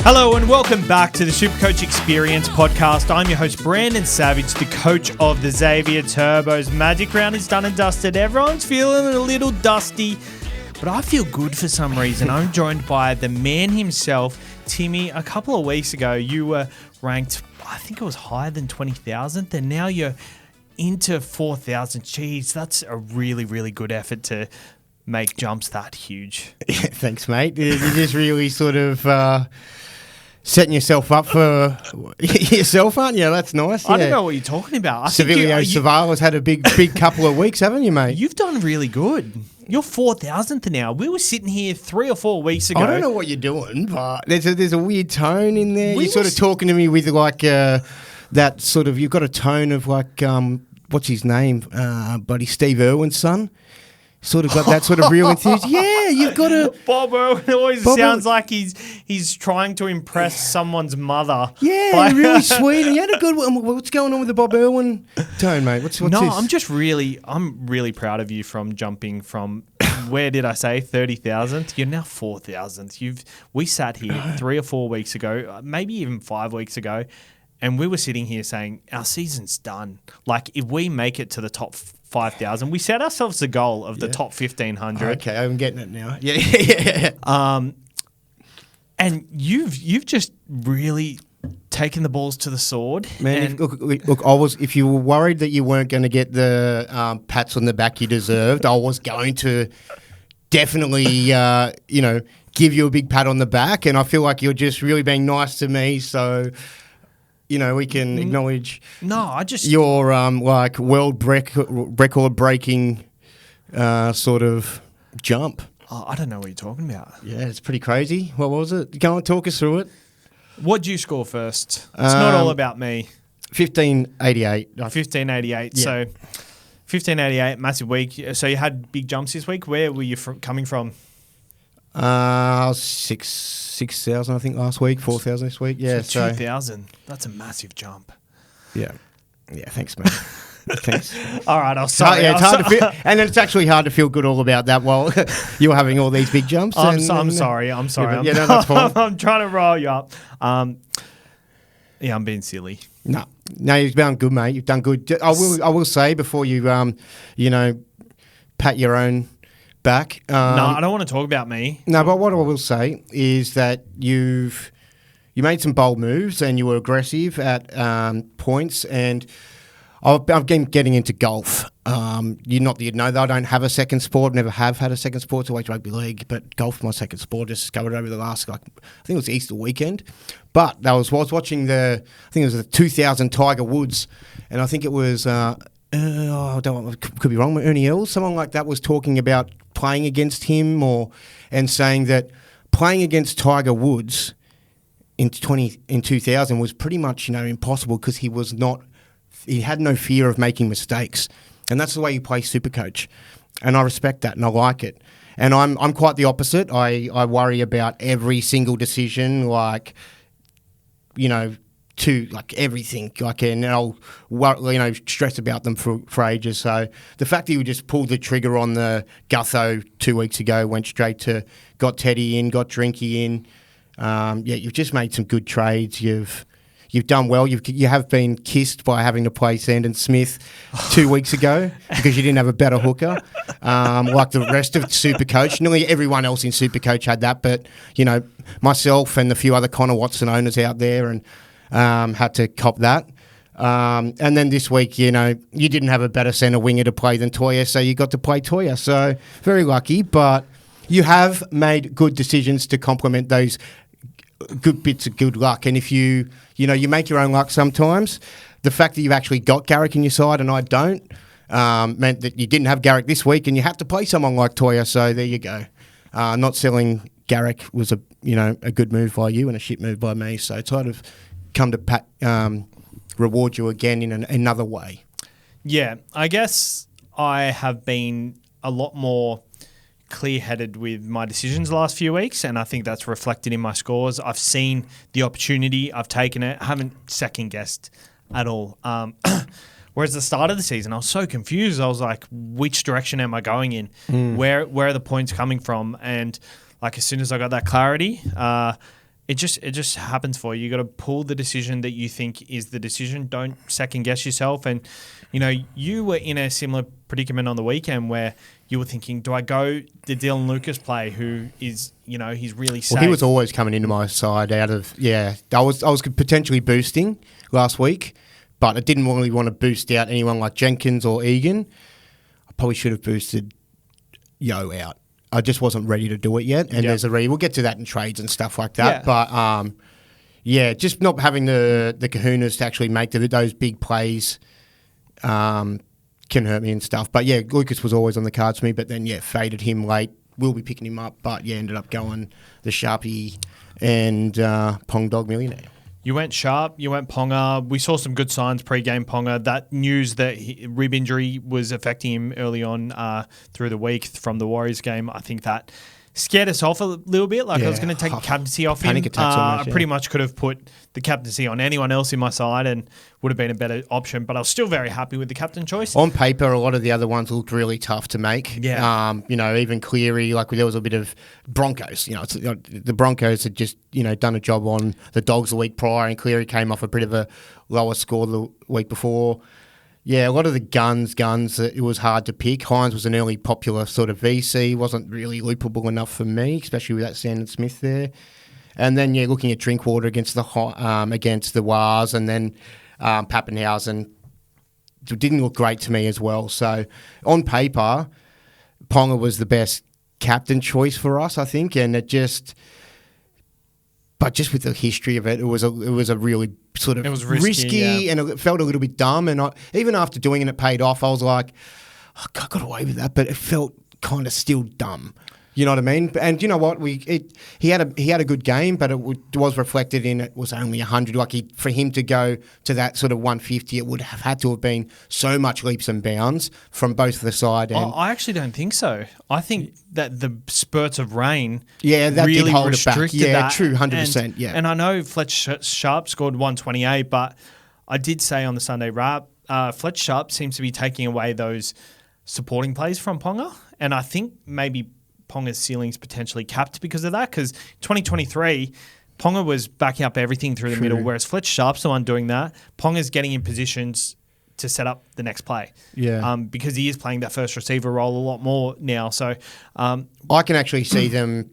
Hello and welcome back to the SuperCoach Experience podcast. I'm your host, Brandon Savage, the coach of the Xavier Turbos. Magic round is done and dusted. Everyone's feeling a little dusty, but I feel good for some reason. I'm joined by the man himself, Timmy. A couple of weeks ago, you were ranked, I think it was higher than 20,000th, and now you're into 4,000. Jeez, that's a really, really good effort to make jumps that huge. Yeah, thanks, mate. You're just really sort of setting yourself up for yourself, aren't you? That's nice. I don't know what you're talking about. Civilio Savala's had a big couple of weeks, haven't you, mate? You've done really good. You're 4,000th now. We were sitting here 3 or 4 weeks ago. I don't know what you're doing, but there's a weird tone in there. You're sort of talking to me with like that sort of, you've got a tone of like, what's his name? Buddy Steve Irwin's son. Sort of got that sort of real enthusiasm. Yeah, you've got a... Bob Irwin always sounds like he's trying to impress someone's mother. Yeah, really sweet. And you had a good one. What's going on with the Bob Irwin tone, mate? What's no, this? I'm really proud of you from jumping from, where did I say, 30,000th? You're now 4,000th. We sat here 3 or 4 weeks ago, maybe even 5 weeks ago, and we were sitting here saying, our season's done. Like, if we make it to the top 5,000, we set ourselves the goal of the top 1,500. Okay, I'm getting it now. Yeah. And you've just really taken the balls to the sword. Man, look, if you were worried that you weren't going to get the pats on the back you deserved, I was going to definitely, give you a big pat on the back, and I feel like you're just really being nice to me, so... we can acknowledge your like world record breaking sort of jump. Oh, I don't know what you're talking about. Yeah, it's pretty crazy. What was it? Go on, talk us through it. What'd you score first? It's not all about me. 1588. 1588. Yeah. So 1588, massive week. So you had big jumps this week. Where were you coming from? 6,000 I think last week, 4,000 this week. Yeah, so 2,000. That's a massive jump. Yeah, thanks, mate. Thanks. All right, it's hard to feel, and it's actually hard to feel good all about that while you're having all these big jumps. I'm sorry. Yeah, no, that's fine. I'm trying to roll you up. I'm being silly. No, you've done good, mate. You've done good. I will say before you, pat your own back. No, I don't want to talk about me. No, but what I will say is that you made some bold moves and you were aggressive at points. And I've been getting into golf. Not that you know that I don't have a second sport. Never have had a second sport. It's always rugby league, but golf is my second sport. Just discovered over the last, I think it was Easter weekend. But I was watching I think it was the 2000 Tiger Woods, and I think it was. Could be wrong with Ernie Els. Someone like that was talking about playing against him and saying that playing against Tiger Woods in 2000 was pretty much impossible because he had no fear of making mistakes, and that's the way you play SuperCoach, and I respect that and I like it. And I'm quite the opposite. I worry about every single decision, to like everything, and I'll stress about them for ages. So the fact that you just pulled the trigger on the Gutho 2 weeks ago, went straight to got Teddy in, got Drinky in. You've just made some good trades. You've done well. You have been kissed by having to play Sandon Smith 2 weeks ago because you didn't have a better hooker, like the rest of SuperCoach. Nearly everyone else in SuperCoach had that, but myself and the few other Connor Watson owners out there and. Had to cop that. And then this week, you didn't have a better centre winger to play than Toya, so you got to play Toya. So very lucky, but you have made good decisions to complement those good bits of good luck. And if you make your own luck sometimes, the fact that you've actually got Garrick in your side and I don't, meant that you didn't have Garrick this week and you had to play someone like Toya. So there you go. Not selling Garrick was a good move by you and a shit move by me. So it's sort of come to reward you again in another way. Yeah, I guess I have been a lot more clear-headed with my decisions the last few weeks, and I think that's reflected in my scores. I've seen the opportunity, I've taken it, I haven't second-guessed at all. Whereas at the start of the season, I was so confused. I was like, which direction am I going in? Where are the points coming from? And like as soon as I got that clarity, it just happens for you. You got to pull the decision that you think is the decision. Don't second guess yourself. And you were in a similar predicament on the weekend where you were thinking, do I go the Dylan Lucas play, who is he's really safe? Well, he was always coming into my side I was potentially boosting last week, but I didn't really want to boost out anyone like Jenkins or Egan. I probably should have boosted Yo out. I just wasn't ready to do it yet, and there's a reason. We'll get to that in trades and stuff like that. Yeah. But just not having the kahunas to actually make those big plays can hurt me and stuff. But yeah, Lucas was always on the cards for me, but then faded him late. We'll be picking him up, but ended up going the Sharpie and Pong Dog Millionaire. You went Sharp, you went Ponga. We saw some good signs pre-game Ponga. That news that rib injury was affecting him early on through the week from the Warriors game, I think that scared us off a little bit. I was going to take captaincy off him. I pretty much could have put the captaincy on anyone else in my side and would have been a better option, but I was still very happy with the captain choice. On paper, a lot of the other ones looked really tough to make. Yeah. Even Cleary, there was a bit of Broncos. The Broncos had just, done a job on the Dogs the week prior, and Cleary came off a bit of a lower score the week before. Yeah, a lot of the guns, it was hard to pick. Hines was an early popular sort of VC, wasn't really loopable enough for me, especially with that Sandon Smith there. And then, looking at Drinkwater against the Wars, and then Pappenhausen didn't look great to me as well. So, on paper, Ponga was the best captain choice for us, I think, and but just with the history of it, it was a really sort of risky and it felt a little bit dumb. And even after doing it, it paid off. I was like, I got away with that, but it felt kind of still dumb. You know what I mean? And you know what? He had a good game, but it was reflected in it was only 100. For him to go to that sort of 150, it would have had to have been so much leaps and bounds from both the side. And I actually don't think so. I think that the spurts of rain that really did hold restricted it back. Yeah, that. True, 100%. Yeah, and I know Fletch Sharp scored 128, but I did say on the Sunday wrap, Fletch Sharp seems to be taking away those supporting plays from Ponga, and I think maybe Ponga's ceiling's potentially capped because of that, because 2023, Ponga was backing up everything through the middle, whereas Fletch Sharp's the one doing that. Ponga's getting in positions to set up the next play. Yeah. Because he is playing that first receiver role a lot more now. So I can actually see them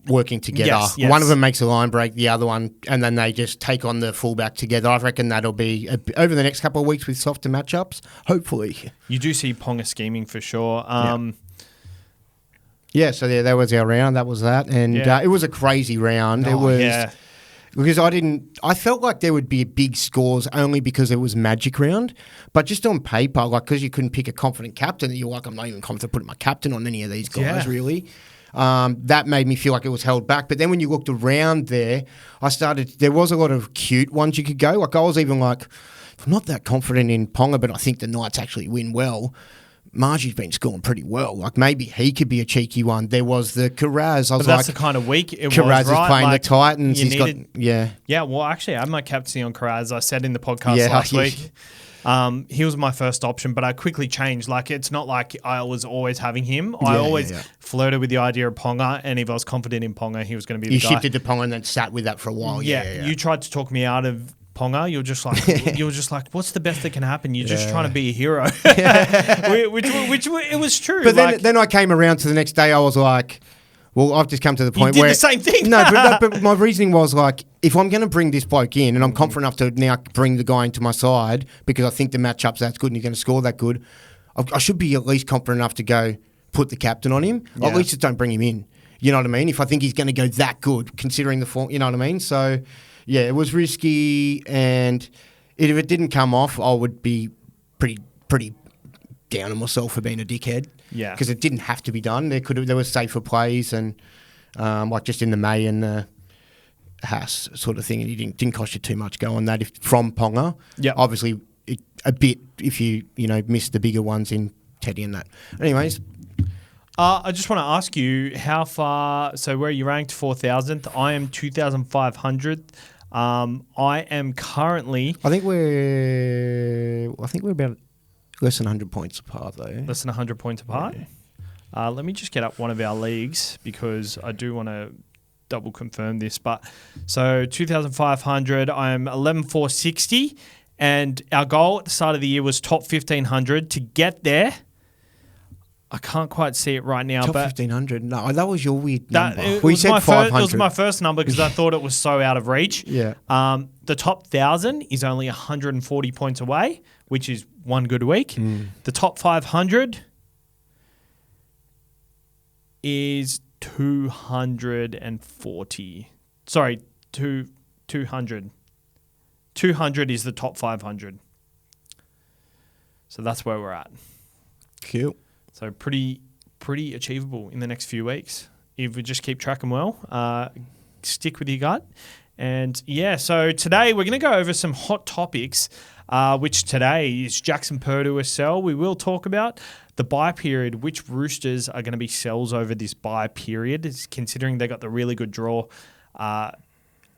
working together. Yes. One of them makes a line break, the other one, and then they just take on the fullback together. I reckon that'll be over the next couple of weeks with softer matchups, hopefully. You do see Ponga scheming for sure. So that was our round. That was that. And it was a crazy round. Because I felt like there would be big scores only because it was Magic round. But just on paper, because you couldn't pick a confident captain, you're like, I'm not even confident putting my captain on any of these guys, really. That made me feel like it was held back. But then when you looked around there, there was a lot of cute ones you could go. I was even like, I'm not that confident in Ponga, but I think the Knights actually win well. Margie's been scoring pretty well. Maybe he could be a cheeky one. There was the Carraz. That's the kind of week it Carraz was, right? is playing the Titans. Yeah, well, actually, I had my captaincy on Carraz. I said in the podcast last week. He was my first option, but I quickly changed. It's not like I was always having him. I always flirted with the idea of Ponga, and if I was confident in Ponga, he was going to be the guy. You shifted to Ponga and then sat with that for a while. Yeah. You tried to talk me out of Ponga. You're just like, what's the best that can happen? You're just trying to be a hero, which it was true. But then I came around to the next day. I was like, well, I've just come to the point you did where the same thing. but my reasoning was if I'm going to bring this bloke in, and I'm confident enough to now bring the guy into my side because I think the matchup's that good and he's going to score that good, I should be at least confident enough to go put the captain on him. At least just don't bring him in. You know what I mean? If I think he's going to go that good, considering the form, you know what I mean? So. Yeah, it was risky, and if it didn't come off, I would be pretty down on myself for being a dickhead. Yeah, because it didn't have to be done. There were safer plays, and just in the May and the Haas sort of thing, and it didn't cost you too much going that from Ponga. Yeah, obviously a bit if you missed the bigger ones in Teddy and that. Anyways. I just want to ask you how far. So where are you ranked? 4,000th. I am 2,500th. I am currently. I think we're about less than 100 points apart, though. Less than 100 points apart. Yeah. Let me just get up one of our leagues because I do want to double confirm this. But so 2,500, I'm 11,460. And our goal at the start of the year was top 1,500. To get there, I can't quite see it right now. Top but 1,500? No, that was your weird number. We said 500. It was my first number because I thought it was so out of reach. Yeah. The top 1,000 is only 140 points away, which is one good week. The top 500 is 240. Sorry, 200. 200 is the top 500. So that's where we're at. Cool. So pretty achievable in the next few weeks if we just keep tracking well. Stick with your gut. And yeah, so today we're going to go over some hot topics, which today is Jackson Purdue sell. We will talk about the bye period, which Roosters are going to be sells over this bye period, considering they got the really good draw.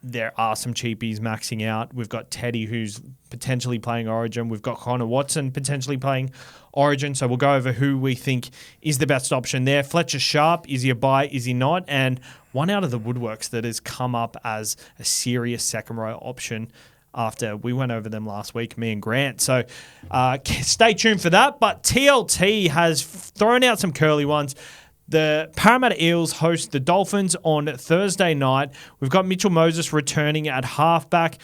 There are some cheapies maxing out. We've got Teddy, who's potentially playing Origin. We've got Connor Watson potentially playing Origin. So we'll go over who we think is the best option there. Fletcher Sharp, is he a buy, is he not? And one out of the woodworks that has come up as a serious second row option after we went over them last week, me and Grant. So stay tuned for that. But TLT has thrown out some curly ones. The Parramatta Eels host the Dolphins on Thursday night. We've got Mitchell Moses returning at halfback.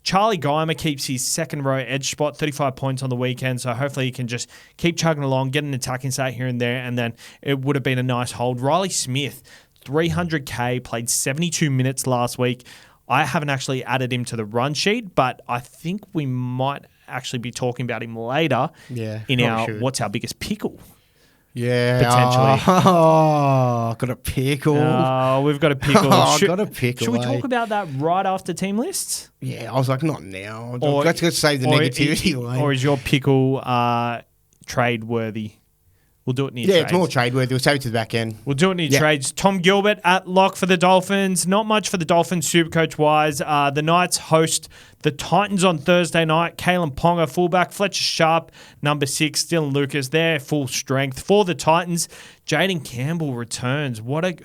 Charlie Geimer keeps his second row edge spot, 35 points on the weekend, so hopefully he can just keep chugging along, get an attacking stat here and there, and then it would have been a nice hold. Riley Smith, 300K, played 72 minutes last week. I haven't actually added him to the run sheet, but I think we might actually be talking about him later in our What's Our Biggest Pickle. Yeah. Potentially. Oh, got a pickle. Oh, we've got a pickle. Got a pickle. Should we talk about that right after team lists? Yeah, I was like, not now. Let's save the negativity. Or is your pickle trade worthy? We'll do it near trades. Yeah, it's more trade worthy. We'll save it to the back end. We'll do it near trades. Tom Gilbert at lock for the Dolphins. Not much for the Dolphins Supercoach wise. The Knights host the Titans on Thursday night. Kalen Ponga, fullback. Fletcher Sharp, number 6. Dylan Lucas, they're full strength. For the Titans, Jaden Campbell returns. What a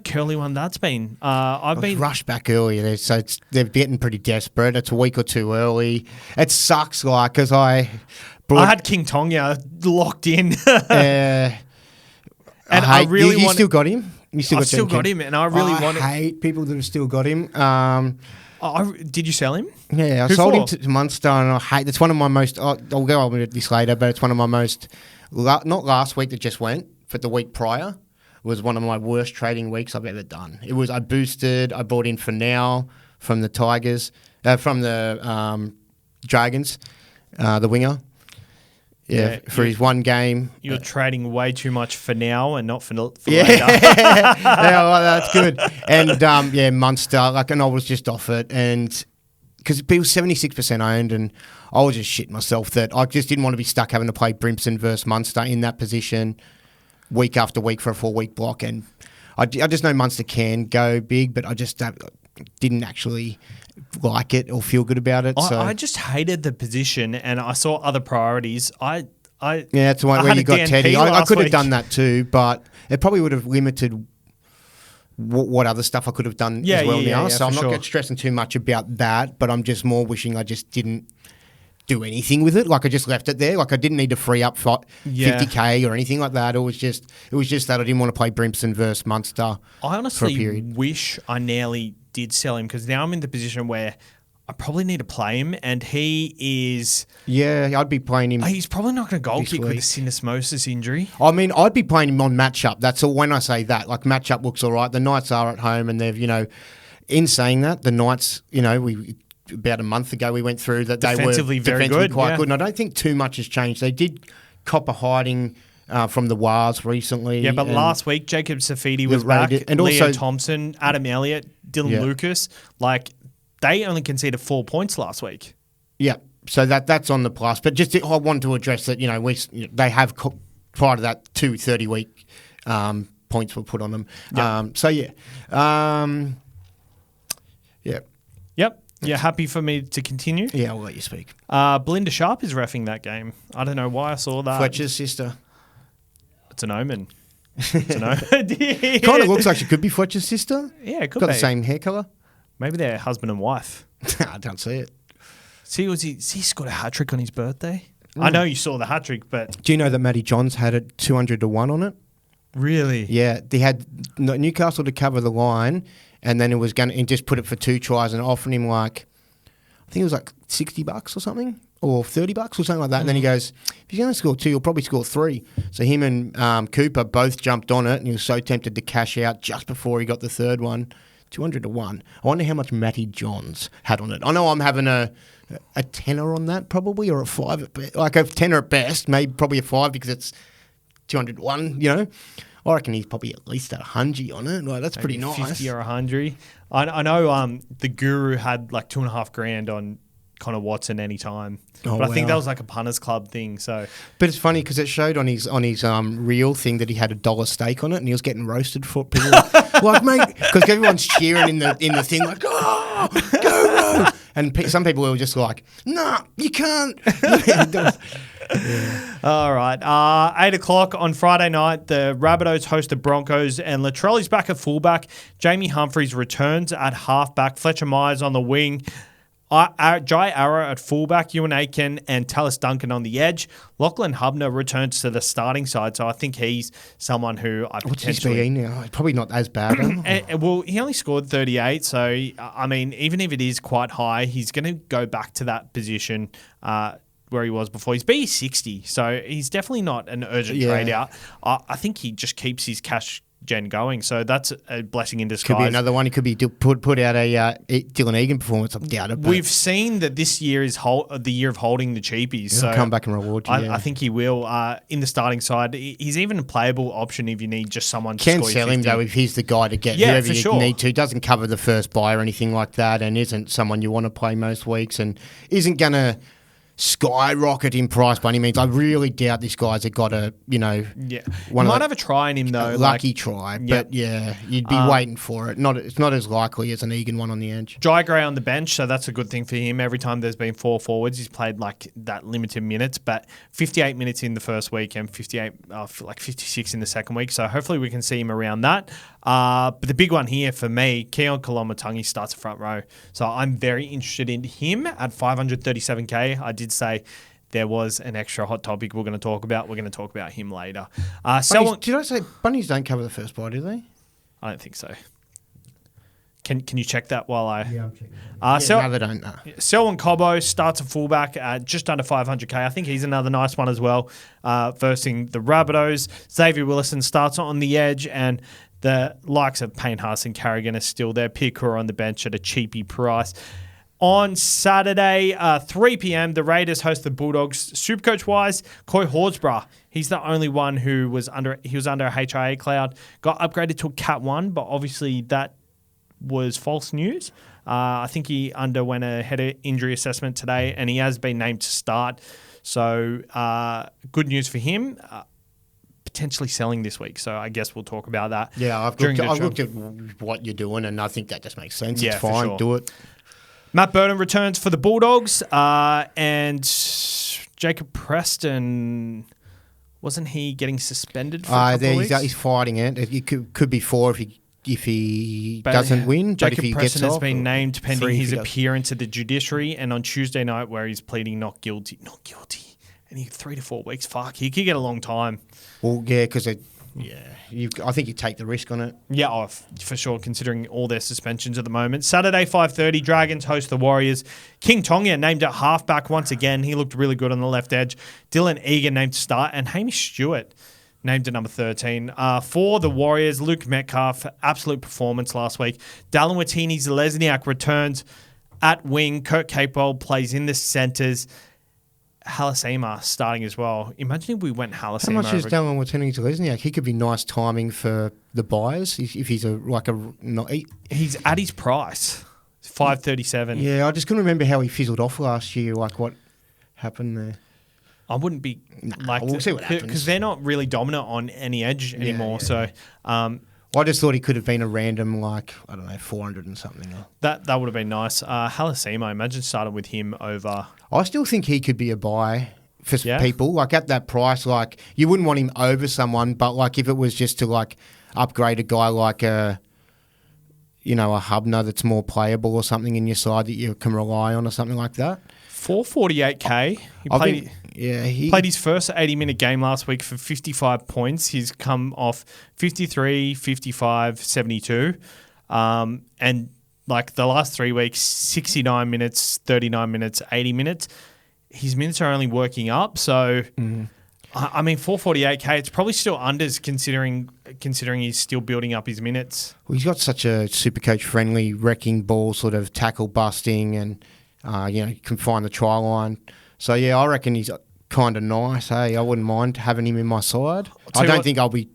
curly one that's been. I've been rushed back earlier, so they're getting pretty desperate. It's a week or two early. It sucks, because I had King Tonga locked in. And I really you still got him? I've still got him, and I really want I hate people that have still got him. Did you sell him? Yeah, I sold him to Munster, and I hate. It's one of my most. I'll go on with this later, but it's one of my most. Not last week that just went, but the week prior was one of my worst trading weeks I've ever done. It was. I bought in for now from the Tigers, from the Dragons, the winger. Yeah, for his one game. You're trading way too much for now and not for later. Yeah, well, that's good. And, Munster, and I was just off it. And because it was 76% owned, and I was just shitting myself that I just didn't want to be stuck having to play Brimson versus Munster in that position week after week for a 4-week block. And I just know Munster can go big, but I just didn't actually like it or feel good about it. I just hated the position, and I saw other priorities. That's the one where you got Teddy. I could have done that too, but it probably would have limited what other stuff I could have done as well now. So I'm not stressing too much about that, but I'm just more wishing I just didn't do anything with it. I just left it there. I didn't need to free up 50K or anything like that. It was just that I didn't want to play Brimson versus Munster. I honestly for a period. wish I nearly did sell him, because now I'm in the position where I probably need to play him, and he is... Yeah, I'd be playing him. He's probably not going to goal kick with a syndesmosis injury. I mean, I'd be playing him on matchup. That's all. When I say that, matchup looks all right. The Knights are at home, and they've, in saying that, the Knights, we about a month ago we went through that they were defensively quite good, and I don't think too much has changed. They did cop a hiding from the Wars recently. Yeah, but last week Jacob Safidi was back, and Leo also Thompson, Adam Elliott, Dylan Lucas, they only conceded 4 points last week. Yeah, so that's on the plus. But just I want to address that. They have prior to that 2 30-week points were put on them. Yep. Yeah. Yep. Yeah, happy for me to continue? Yeah, I'll let you speak. Belinda Sharp is reffing that game. I don't know why I saw that. Fletcher's sister. It's an omen. Don't know. Kind of looks like she could be Fletcher's sister. Yeah, it could Got be. the same hair colour. Maybe they're husband and wife. I don't see it. He scored a hat trick on his birthday. I know you saw the hat trick, but Do you know that Matty Johns had it 200-1 on it? really, Yeah, they had Newcastle to cover the line, and then it was going to just put it for 2 tries and offered him like, I think it was like $60 or something, or $30 or something like that. And then he goes, if you're going to score 2, you'll probably score 3. So him and Cooper both jumped on it, and he was so tempted to cash out just before he got the third one. 200-1. I wonder how much Matty Johns had on it. I know I'm having a tenner on that probably, or a 5, like a tenner at best, maybe probably a 5 because it's 200-1, you know. I reckon he's probably at least at 100 on it. Like, that's maybe pretty nice. 50 or 100. I know the Guru had like $2,500 on Connor Watson anytime. Oh, but I think wow. that was like a punters club thing. So, But it's funny because it showed on his reel thing that he had $1 stake on it, and he was getting roasted for people like, mate, because everyone's cheering in the thing like, oh, go Rowe, and some people were just like, nah, you can't. all right. 8 o'clock on Friday night, the Rabbitohs host the Broncos, and Latrelli's back at fullback. Jamie Humphries returns at halfback. Fletcher Myers on the wing. Jai Arrow at fullback, Ewan Aiken and Tallis Duncan on the edge. Lachlan Hubner returns to the starting side, so I think he's someone who I What's his potentially... BE now? Probably not as bad. Well, he only scored 38, so, I mean, even if it is quite high, he's going to go back to that position where he was before. He's BE 60, so he's definitely not an urgent trade out. I think he just keeps his cash gen going, so that's a blessing in disguise. Could be another one. He could be put out a Dylan Egan performance. I doubt it. We've seen that this year is the year of holding the cheapies. So he'll come back and reward you. I think he will. In the starting side, he's even a playable option if you need just someone to Can score sell you 50. him though if he's the guy to get Yeah, whoever for you sure. need to. Doesn't cover the first buy or anything like that, and isn't someone you want to play most weeks, and isn't going to skyrocket in price by any means. I really doubt this guy's got a, Yeah, one you of might the- have a try in him though. lucky try, but Yeah. you'd be waiting for it. It's not as likely as an Egan one on the edge. Jai Gray on the bench, so that's a good thing for him. Every time there's been 4 forwards, he's played like that limited minutes, but 58 minutes in the first week and 56 in the second week. So hopefully we can see him around that. But the big one here for me, Keon Kolomatangi starts front row. So I'm very interested in him at 537K. I did say there was an extra hot topic we're going to talk about. We're going to talk about him later. Did I say bunnies don't cover the first buy, do they? I don't think so. Can you check that while I... I'm checking. So, No, they don't. No. Selwyn Cobbo starts a fullback at just under 500K. I think he's another nice one as well, versing the Rabbitohs. Xavier Willison starts on the edge, and the likes of Payne Haas and Carrigan are still there. Piakura on the bench at a cheapy price. On Saturday, 3 p.m., the Raiders host the Bulldogs. Supercoach-wise, Coy Horsburgh. He's the only one who was under a HIA cloud. Got upgraded to a Cat 1, but obviously that was false news. I think he underwent a head injury assessment today, and he has been named to start. So good news for him. Potentially selling this week, so I guess we'll talk about that. Yeah, I've looked at what you're doing, and I think that just makes sense. Yeah, it's for fine. sure. Do it. Matt Burton returns for the Bulldogs, and Jacob Preston, wasn't he getting suspended for a couple of weeks? He's fighting it. It could be 4 if he doesn't win. Jacob but if he Preston gets has off, been named pending 3 if his he does. appearance at the judiciary, and on Tuesday night where he's pleading not guilty, and 3 to 4 weeks. Fuck, he could get a long time. Well, yeah, because I think you take the risk on it. Yeah, for sure, considering all their suspensions at the moment. Saturday, 5:30, Dragons host the Warriors. King Tonga named at halfback once again. He looked really good on the left edge. Dylan Egan named to start, and Hamish Stewart named at number 13. For the Warriors, Luke Metcalf, absolute performance last week. Dallin Watini-Zelezniak returns at wing. Kurt Capewell plays in the centres. Halasima starting as well. Imagine if we went Halasima. How much is Dallin Watini-Zelezniak? He could be nice timing for the buyers if he's He's at his price, 537. Yeah, I just couldn't remember how he fizzled off last year. Like what happened there? I wouldn't be we'll see what happens. because they're not really dominant on any edge anymore. So I just thought he could have been a random 400 and something. that would have been nice. Halasima, imagine starting with him over. I still think he could be a buy for people. Like at that price, like you wouldn't want him over someone, but like if it was just to like upgrade a guy like a Hubner that's more playable or something in your side that you can rely on or something like that. 448k. He played his first 80-minute game last week for 55 points. He's come off 53, 55, 72. And like the last 3 weeks, 69 minutes, 39 minutes, 80 minutes. His minutes are only working up. So, I mean, 448k, it's probably still unders considering he's still building up his minutes. Well, he's got such a SuperCoach friendly wrecking ball sort of tackle busting and, can find the try line. So, yeah, I reckon he's kind of nice. Hey, I wouldn't mind having him in my side. I don't think I'll be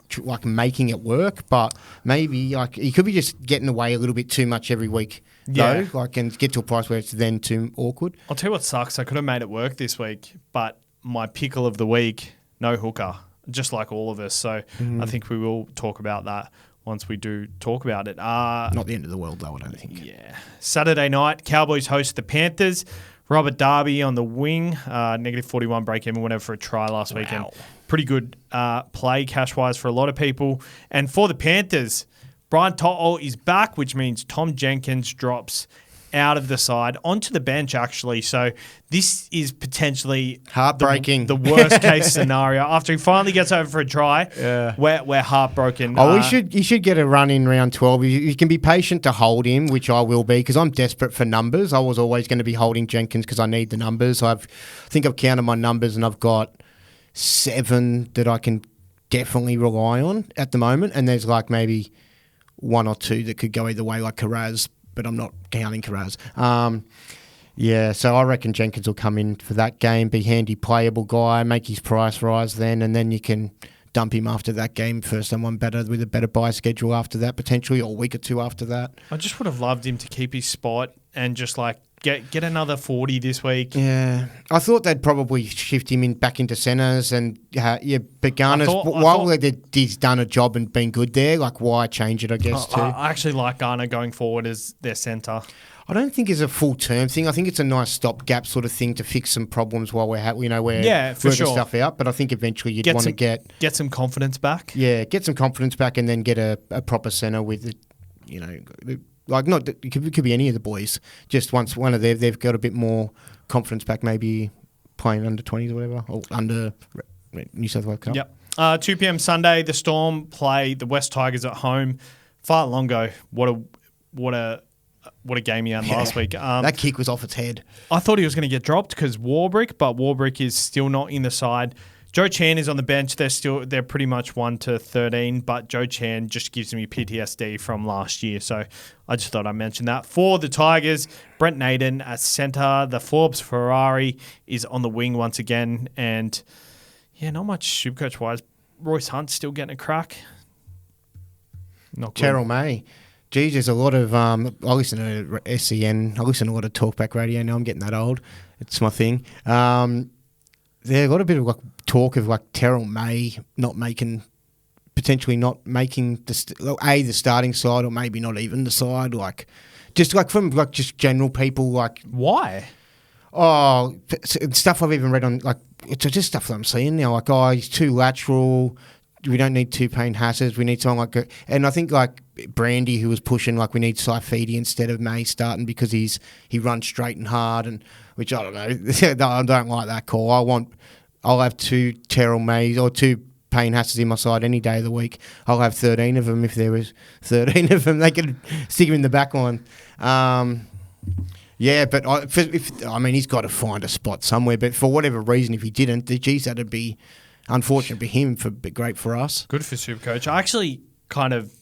making it work, but maybe he could be just getting away a little bit too much every week. Though, and get to a price where it's then too awkward. I'll tell you what sucks. I could have made it work this week, but my pickle of the week, no hooker, just like all of us. So I think we will talk about that once we do talk about it. Not the end of the world, though, I don't think. Yeah. Saturday night, Cowboys host the Panthers. Robert Darby on the wing, negative 41 break even, went over for a try last weekend. Pretty good play cash-wise for a lot of people. And for the Panthers, Brian To'o is back, which means Tom Jenkins drops out of the side onto the bench, actually. So this is potentially heartbreaking. The worst case scenario. After he finally gets over for a try, we're heartbroken. He should get a run in round 12. You can be patient to hold him, which I will be, because I'm desperate for numbers. I was always going to be holding Jenkins because I need the numbers. I think I've counted my numbers and I've got 7 that I can definitely rely on at the moment. And there's like maybe 1 or 2 that could go either way, like Karaz, but I'm not counting Karaz. So I reckon Jenkins will come in for that game, be handy, playable guy, make his price rise then, and then you can dump him after that game for someone better with a better buy schedule after that, potentially, or a week or 2 after that. I just would have loved him to keep his spot and just like get another 40 this week. Yeah. I thought they'd probably shift him back into centres and, but Garner's, while he's done a job and been good there, like why change it, I guess, too? I actually like Garner going forward as their centre. I don't think it's a full-term thing. I think it's a nice stopgap sort of thing to fix some problems while we're working stuff out. But I think eventually you'd want to get some confidence back. Yeah, get some confidence back and then get a proper centre with, it could be any of the boys. Just once one of they've got a bit more confidence back, maybe playing under 20s or whatever, or under New South Wales Cup. Yep. 2 p.m. Sunday, the Storm play the West Tigers at home. Fa'alongo, what a game he had last week. That kick was off its head. I thought he was going to get dropped because Warbrick, but Warbrick is still not in the side. Joe Chan is on the bench. They're pretty much 1 to 13, but Joe Chan just gives me PTSD from last year. So I just thought I'd mention that. For the Tigers, Brent Naden at centre. The Forbes Ferrari is on the wing once again. And not much Supercoach-wise. Royce Hunt's still getting a crack. Not good. Terrell May. Geez, there's a lot of... I listen to SEN. I listen to a lot of talkback radio. Now I'm getting that old. It's my thing. There's a lot of bit of talk of Terrell May potentially not making the starting side, or maybe not even the side. From just general people. Why? Oh, stuff I've even read on. It's just stuff that I'm seeing now. He's too lateral. We don't need 2 Payne Hasses. We need someone and I think Brandy, who was pushing we need Saifidi instead of May starting because he runs straight and hard, and which I don't know. I don't like that call. I'll have 2 Terrell Mays or 2 Payne Hasses in my side any day of the week. I'll have 13 of them if there was 13 of them. They could stick him in the back line. He's got to find a spot somewhere. But for whatever reason, if he didn't, that'd be unfortunate for him, but great for us. Good for Supercoach. I actually kind of...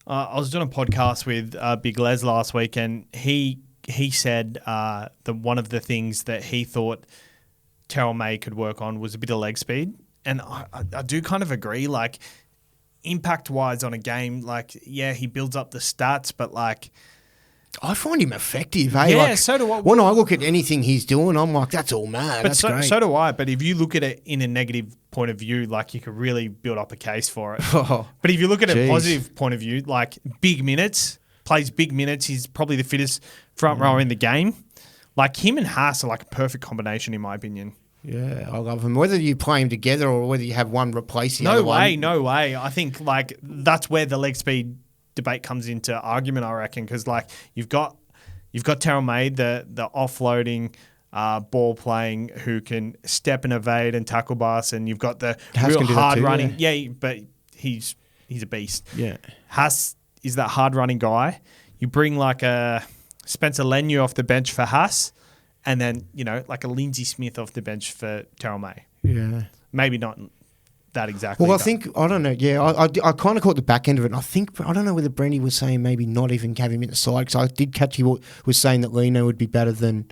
I was doing a podcast with Big Les last week, and he said that one of the things that he thought Terrell May could work on was a bit of leg speed. And I do kind of agree. Impact-wise on a game, he builds up the stats, but I find him effective, Yeah, so do I. When I look at anything he's doing, I'm like, that's all mad. That's great. So do I. But if you look at it in a negative point of view, you could really build up a case for it. But if you look at a positive point of view, big minutes, plays big minutes, he's probably the fittest front rower in the game. Him and Haas are a perfect combination, in my opinion. Yeah, I love him. Whether you play him together or whether you have one replace the other one. No way. I think like that's where the leg speed debate comes into argument, I reckon, because like you've got Terrell May, the offloading ball playing who can step and evade and tackle bus, and you've got the real hard running. Yeah, but he's a beast. Yeah. Haas is that hard running guy. You bring like a Spencer Leniu off the bench for Haas, and then, like a Lindsay Smith off the bench for Terrell May. Yeah. Maybe not that exactly. Well, I don't know. Yeah, I kind of caught the back end of it. And I don't know whether Brendy was saying maybe not even have him in the side, because I did catch he was saying that Lino would be better than.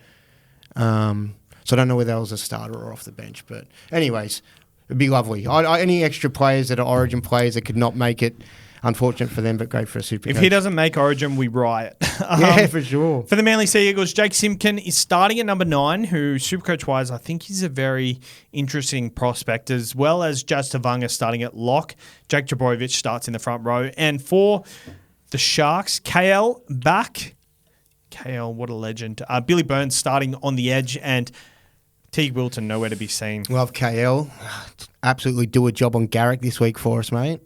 So I don't know whether that was a starter or off the bench. But anyways, it'd be lovely. Any extra players that are Origin players that could not make it, unfortunate for them, but great for a super. If he doesn't make Origin, we riot. Yeah, for sure. For the Manly Sea Eagles, Jake Simpkin is starting at number 9, who SuperCoach-wise I think he's a very interesting prospect, as well as Jazz Tavanga starting at lock. Jake Jabrovic starts in the front row. And for the Sharks, KL back. KL, what a legend. Billy Burns starting on the edge, and Teague Wilton nowhere to be seen. Love KL. Absolutely do a job on Garrick this week for us, mate.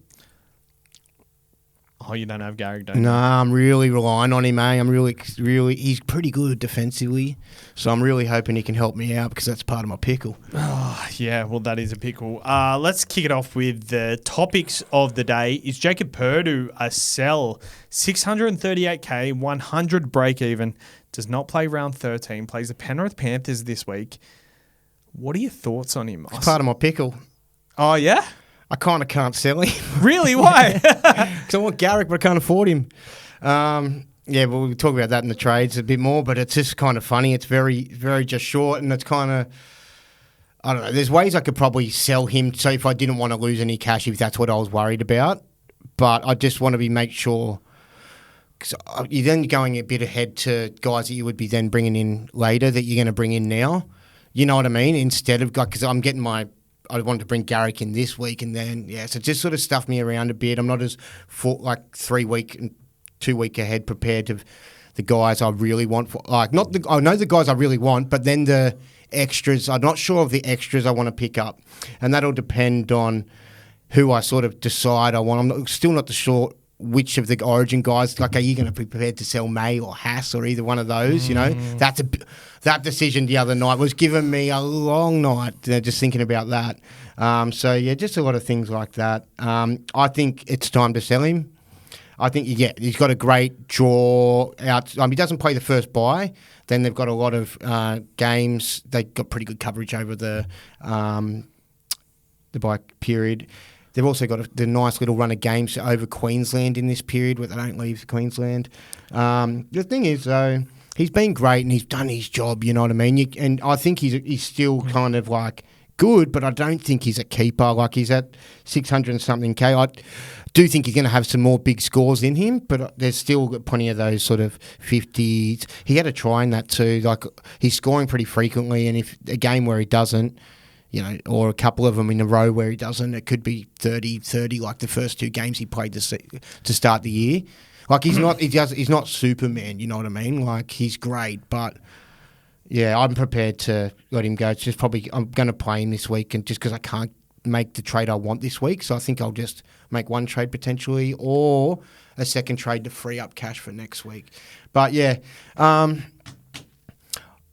Oh, you don't have Garrick, don't you? No, I'm really relying on him, mate. I'm really, he's pretty good defensively. So I'm really hoping he can help me out, because that's part of my pickle. Oh, yeah, well, that is a pickle. Let's kick it off with the topics of the day. Is Jacob Purdue a sell? 638K, 100 break even. Does not play round 13. Plays the Penrith Panthers this week. What are your thoughts on him? It's part of my pickle. Oh, yeah? I kind of can't sell him. Really? Why? Because I want Garrick, but I can't afford him. Yeah, well, we'll talk about that in the trades a bit more, but it's just kind of funny. It's very, very just short, and it's kind of, I don't know. There's ways I could probably sell him, so if I didn't want to lose any cash, if that's what I was worried about. But I just want to make sure, because you're then going a bit ahead to guys that you would be then bringing in later that you're going to bring in now. You know what I mean? Instead of, because I'm getting I wanted to bring Garrick in this week, and then, so just sort of stuffed me around a bit. I'm not as 3 week and 2 week ahead prepared to the guys I really want. I know the guys I really want, but then the extras, I'm not sure of the extras I want to pick up. And that'll depend on who I sort of decide I want. I'm still not sure which of the Origin guys, are you going to be prepared to sell May or Haas or either one of those, That decision the other night was giving me a long night, just thinking about that. Just a lot of things like that. I think it's time to sell him. I think, he's got a great draw out. He doesn't play the first bye. Then they've got a lot of games. They got pretty good coverage over the bye period. They've also got the nice little run of games over Queensland in this period where they don't leave Queensland. The thing is, though, he's been great and he's done his job, you know what I mean? And I think he's still kind of good, but I don't think he's a keeper. He's at 600 and something K. I do think he's going to have some more big scores in him, but there's still plenty of those sort of 50s. He had a try in that too. He's scoring pretty frequently, and if a game where he doesn't, or a couple of them in a row where he doesn't, it could be 30 like the first 2 games he played to start the year. He's not Superman, you know what I mean? He's great, but I'm prepared to let him go. It's just probably I'm going to play him this week, and just because I can't make the trade I want this week, so I think I'll just make one trade potentially, or a second trade to free up cash for next week. But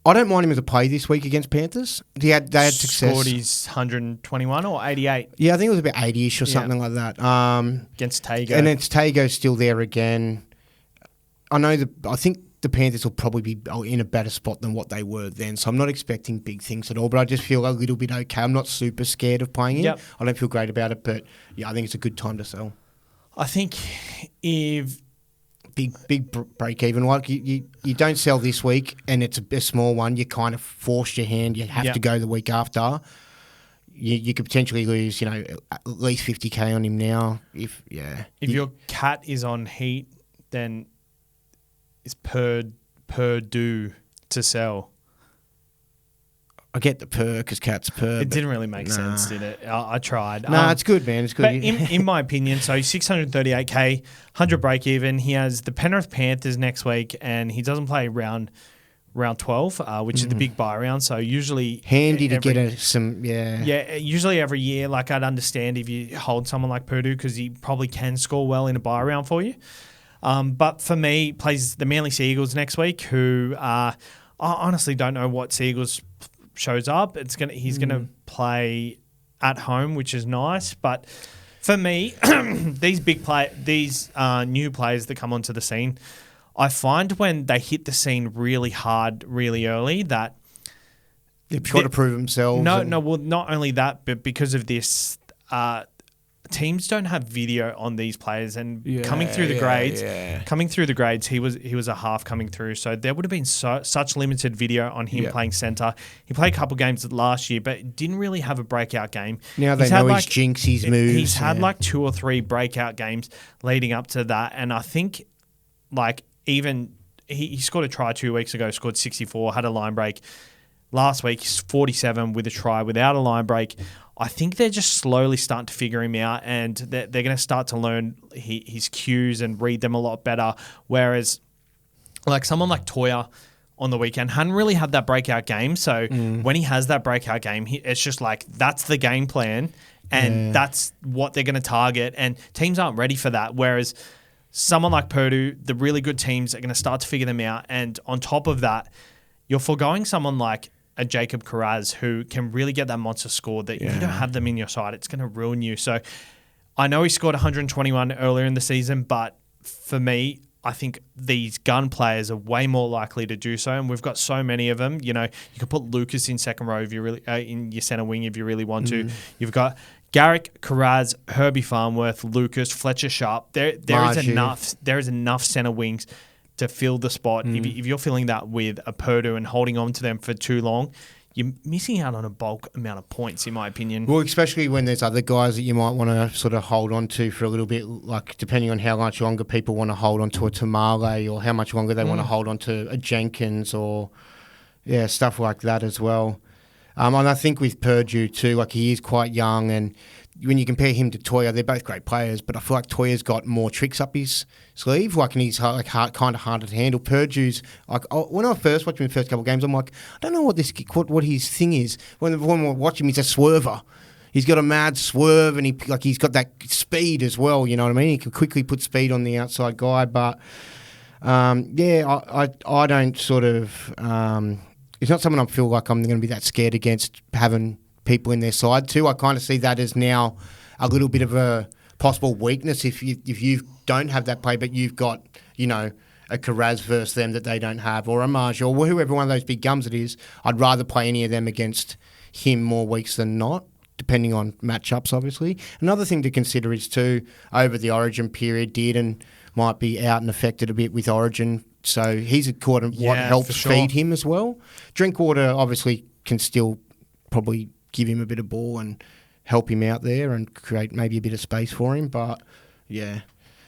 I don't mind him as a play this week against Panthers. They had success. Scored his 121 or 88. Yeah, I think it was about 80-ish or something like that. Against Tago. And then Tago's still there again. I think the Panthers will probably be in a better spot than what they were then, so I'm not expecting big things at all, but I just feel a little bit okay. I'm not super scared of playing him. Yep. I don't feel great about it, but I think it's a good time to sell. I think if... Big break even. You don't sell this week and it's a small one, you kind of force your hand. You have to go the week after. You could potentially lose, at least 50K on him now. If your cat is on heat, then is Purdue to sell. I get the purr because cats purr. It didn't really make sense, did it? I tried. It's good, man. It's good. But in my opinion, so 638K, 100 break even. He has the Penrith Panthers next week, and he doesn't play round round 12, which is the big bye round. So usually handy to every- get some. Yeah, usually every year, like I'd understand if you hold someone like Purdue because he probably can score well in a bye round for you. But for me, plays the Manly Sea Eagles next week, who I honestly don't know what Sea Eagles shows up. He's gonna play at home, which is nice. But for me, these new players that come onto the scene, I find when they hit the scene really hard, really early, that they've got to prove themselves. Well, not only that, but because of this, teams don't have video on these players. And coming through the grades, he was a half coming through, so there would have been such limited video on him playing centre. He played a couple games last year, but didn't really have a breakout game. Now they know his jinx, his moves. He's had like 2 or 3 breakout games leading up to that, and I think like even he scored a try 2 weeks ago, scored 64, had a line break. Last week, he's 47 with a try without a line break. I think they're just slowly starting to figure him out, and they're going to start to learn his cues and read them a lot better. Whereas, like someone like Toya on the weekend hadn't really had that breakout game. So when he has that breakout game, it's just like that's the game plan, and that's what they're going to target. And teams aren't ready for that. Whereas someone like Purdue, the really good teams are going to start to figure them out. And on top of that, you're foregoing someone like a Jacob Carraz who can really get that monster score that if you don't have them in your side, it's going to ruin you. So I know he scored 121 earlier in the season, but for me, I think these gun players are way more likely to do so, and we've got so many of them. You know, you can put Lucas in second row if you really in your centre wing if you really want to. You've got Garrick, Carraz, Herbie Farnworth, Lucas, Fletcher Sharp. There is enough centre wings to fill the spot. If you're filling that with a Purdue and holding on to them for too long, you're missing out on a bulk amount of points, in my opinion. Well, especially when there's other guys that you might want to sort of hold on to for a little bit, like depending on how much longer people want to hold on to a Tamale or how much longer they want to hold on to a Jenkins or, stuff like that as well. And I think with Purdue too, like he is quite young, and when you compare him to Toya, they're both great players, but I feel like Toya's got more tricks up his sleeve, like, and he's kind of harder to handle. Purdue's, like, when I first watched him in the first couple of games, I'm like, I don't know what his thing is. When I watch him, he's a swerver. He's got a mad swerve, and he's got that speed as well, you know what I mean? He can quickly put speed on the outside guy, but, I don't sort of... it's not something I feel like I'm going to be that scared against having people in their side too. I kind of see that as now a little bit of a possible weakness if you don't have that play, but you've got, you know, a Carraz versus them that they don't have, or a Marsh, or whoever one of those big gums it is. I'd rather play any of them against him more weeks than not, depending on matchups, obviously. Another thing to consider is too, over the Origin period, Dearden might be out and affected a bit with Origin, so he's a quarter what helps feed him as well. Drinkwater obviously can still probably give him a bit of ball and help him out there and create maybe a bit of space for him. But,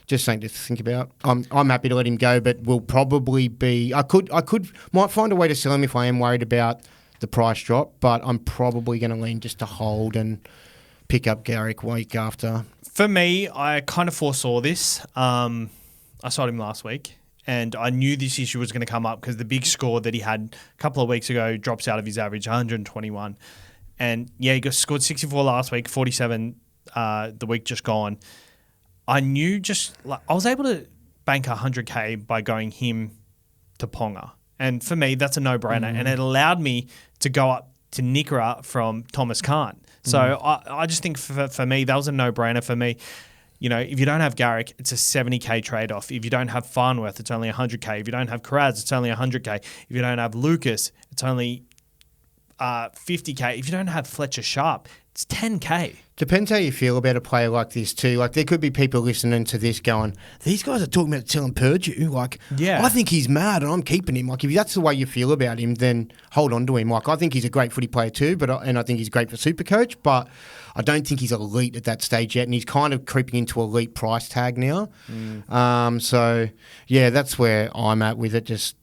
just something to think about. I'm happy to let him go, but will probably be... might find a way to sell him if I am worried about the price drop, but I'm probably going to lean just to hold and pick up Garrick week after. For me, I kind of foresaw this. I sold him last week, and I knew this issue was going to come up because the big score that he had a couple of weeks ago drops out of his average, 121. And he scored 64 last week, 47 the week just gone. I knew I was able to bank 100K by going him to Ponga. And for me, that's a no-brainer. And it allowed me to go up to Nikora from Thomas Kahn. So I just think for me, that was a no-brainer for me. You know, if you don't have Garrick, it's a 70K trade-off. If you don't have Farnworth, it's only 100K. If you don't have Carraz, it's only 100K. If you don't have Lucas, it's only 50K. If you don't have Fletcher Sharp, it's 10K. Depends how you feel about a player like this too. Like, there could be people listening to this going, these guys are talking about selling Purdue. Like, I think he's mad and I'm keeping him. Like, if that's the way you feel about him, then hold on to him. Like, I think he's a great footy player too, and I think he's great for SuperCoach, but I don't think he's elite at that stage yet, and he's kind of creeping into elite price tag now. So, that's where I'm at with it, just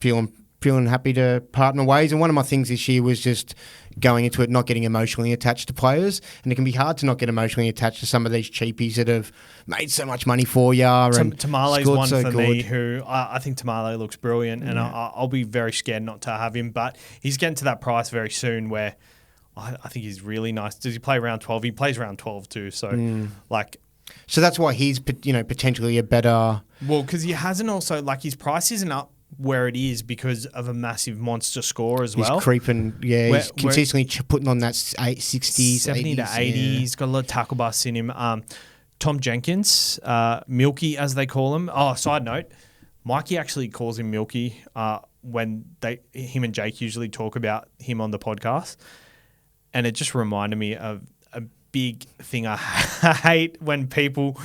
feeling feeling happy to part my ways. And one of my things this year was just going into it not getting emotionally attached to players. And it can be hard to not get emotionally attached to some of these cheapies that have made so much money for you. And Tamale's one for me who I think Tamale looks brilliant, and I'll be very scared not to have him. But he's getting to that price very soon where I think he's really nice. Does he play round 12? He plays round 12 too. So So that's why he's potentially a better... Well, because he hasn't also... His price isn't up where it is because of a massive monster score as well. He's creeping... Yeah, he's consistently putting on that 60s, 70 to 80. Yeah. He's got a lot of tackle busts in him. Tom Jenkins, Milky as they call him. Oh, side note, Mikey actually calls him Milky when him and Jake usually talk about him on the podcast. And it just reminded me of a big thing I hate when people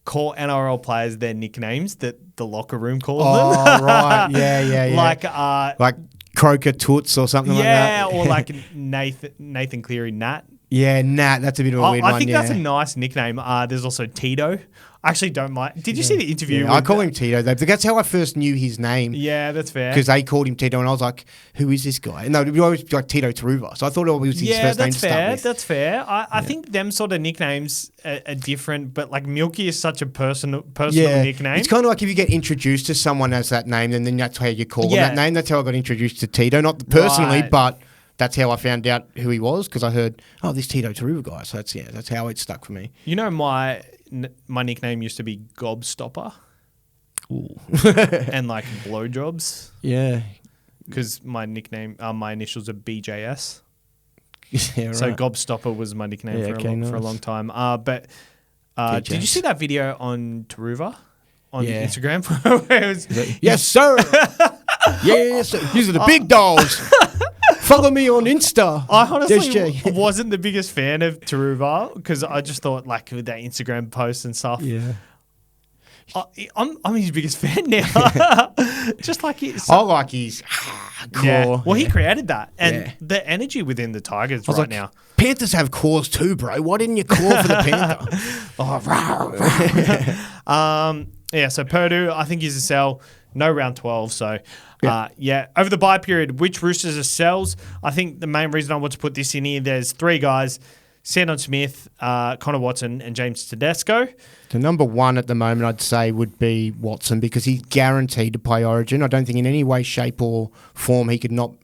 call NRL players their nicknames that the locker room calls them. Oh, right. Yeah. Like Croker Toots or something like that. Yeah, or like Nathan Cleary Nat. Yeah, Nat. That's a bit of a weird one. I think that's a nice nickname. There's also Tito. I actually don't mind. Did you see the interview? Yeah, I call him Tito, though. That's how I first knew his name. Yeah, that's fair. Because they called him Tito, and I was like, who is this guy? And no, we always like Tito Taruva. So I thought it was his first name to start with. That's fair. I think them sort of nicknames are different, but like Milky is such a personal nickname. It's kind of like if you get introduced to someone as that name, and then that's how you call them that name. That's how I got introduced to Tito. Not personally, but... That's how I found out who he was, because I heard, this Tito Taruva guy. So that's how it stuck for me. You know, my nickname used to be Gobstopper. Ooh. And like blowjobs. Yeah. Because my nickname, my initials are BJS. Yeah, right. So Gobstopper was my nickname for a long time. But did you see that video on Taruva on Instagram? Where it was, yes, sir. Yes, sir. These are the big dogs. Follow me on Insta. I honestly wasn't the biggest fan of Taruva because I just thought like with that Instagram post and stuff. Yeah. I'm his biggest fan now. Just like I like his core. Yeah. Well, he created that. And the energy within the Tigers right now. Panthers have cores too, bro. Why didn't you call for the Panther? So Purdue, I think he's a sell. No round 12. So, over the bye period, which Roosters are sells? I think the main reason I want to put this in here, there's three guys, Sandon Smith, Connor Watson, and James Tedesco. The number one at the moment, I'd say, would be Watson because he's guaranteed to play Origin. I don't think in any way, shape, or form he could not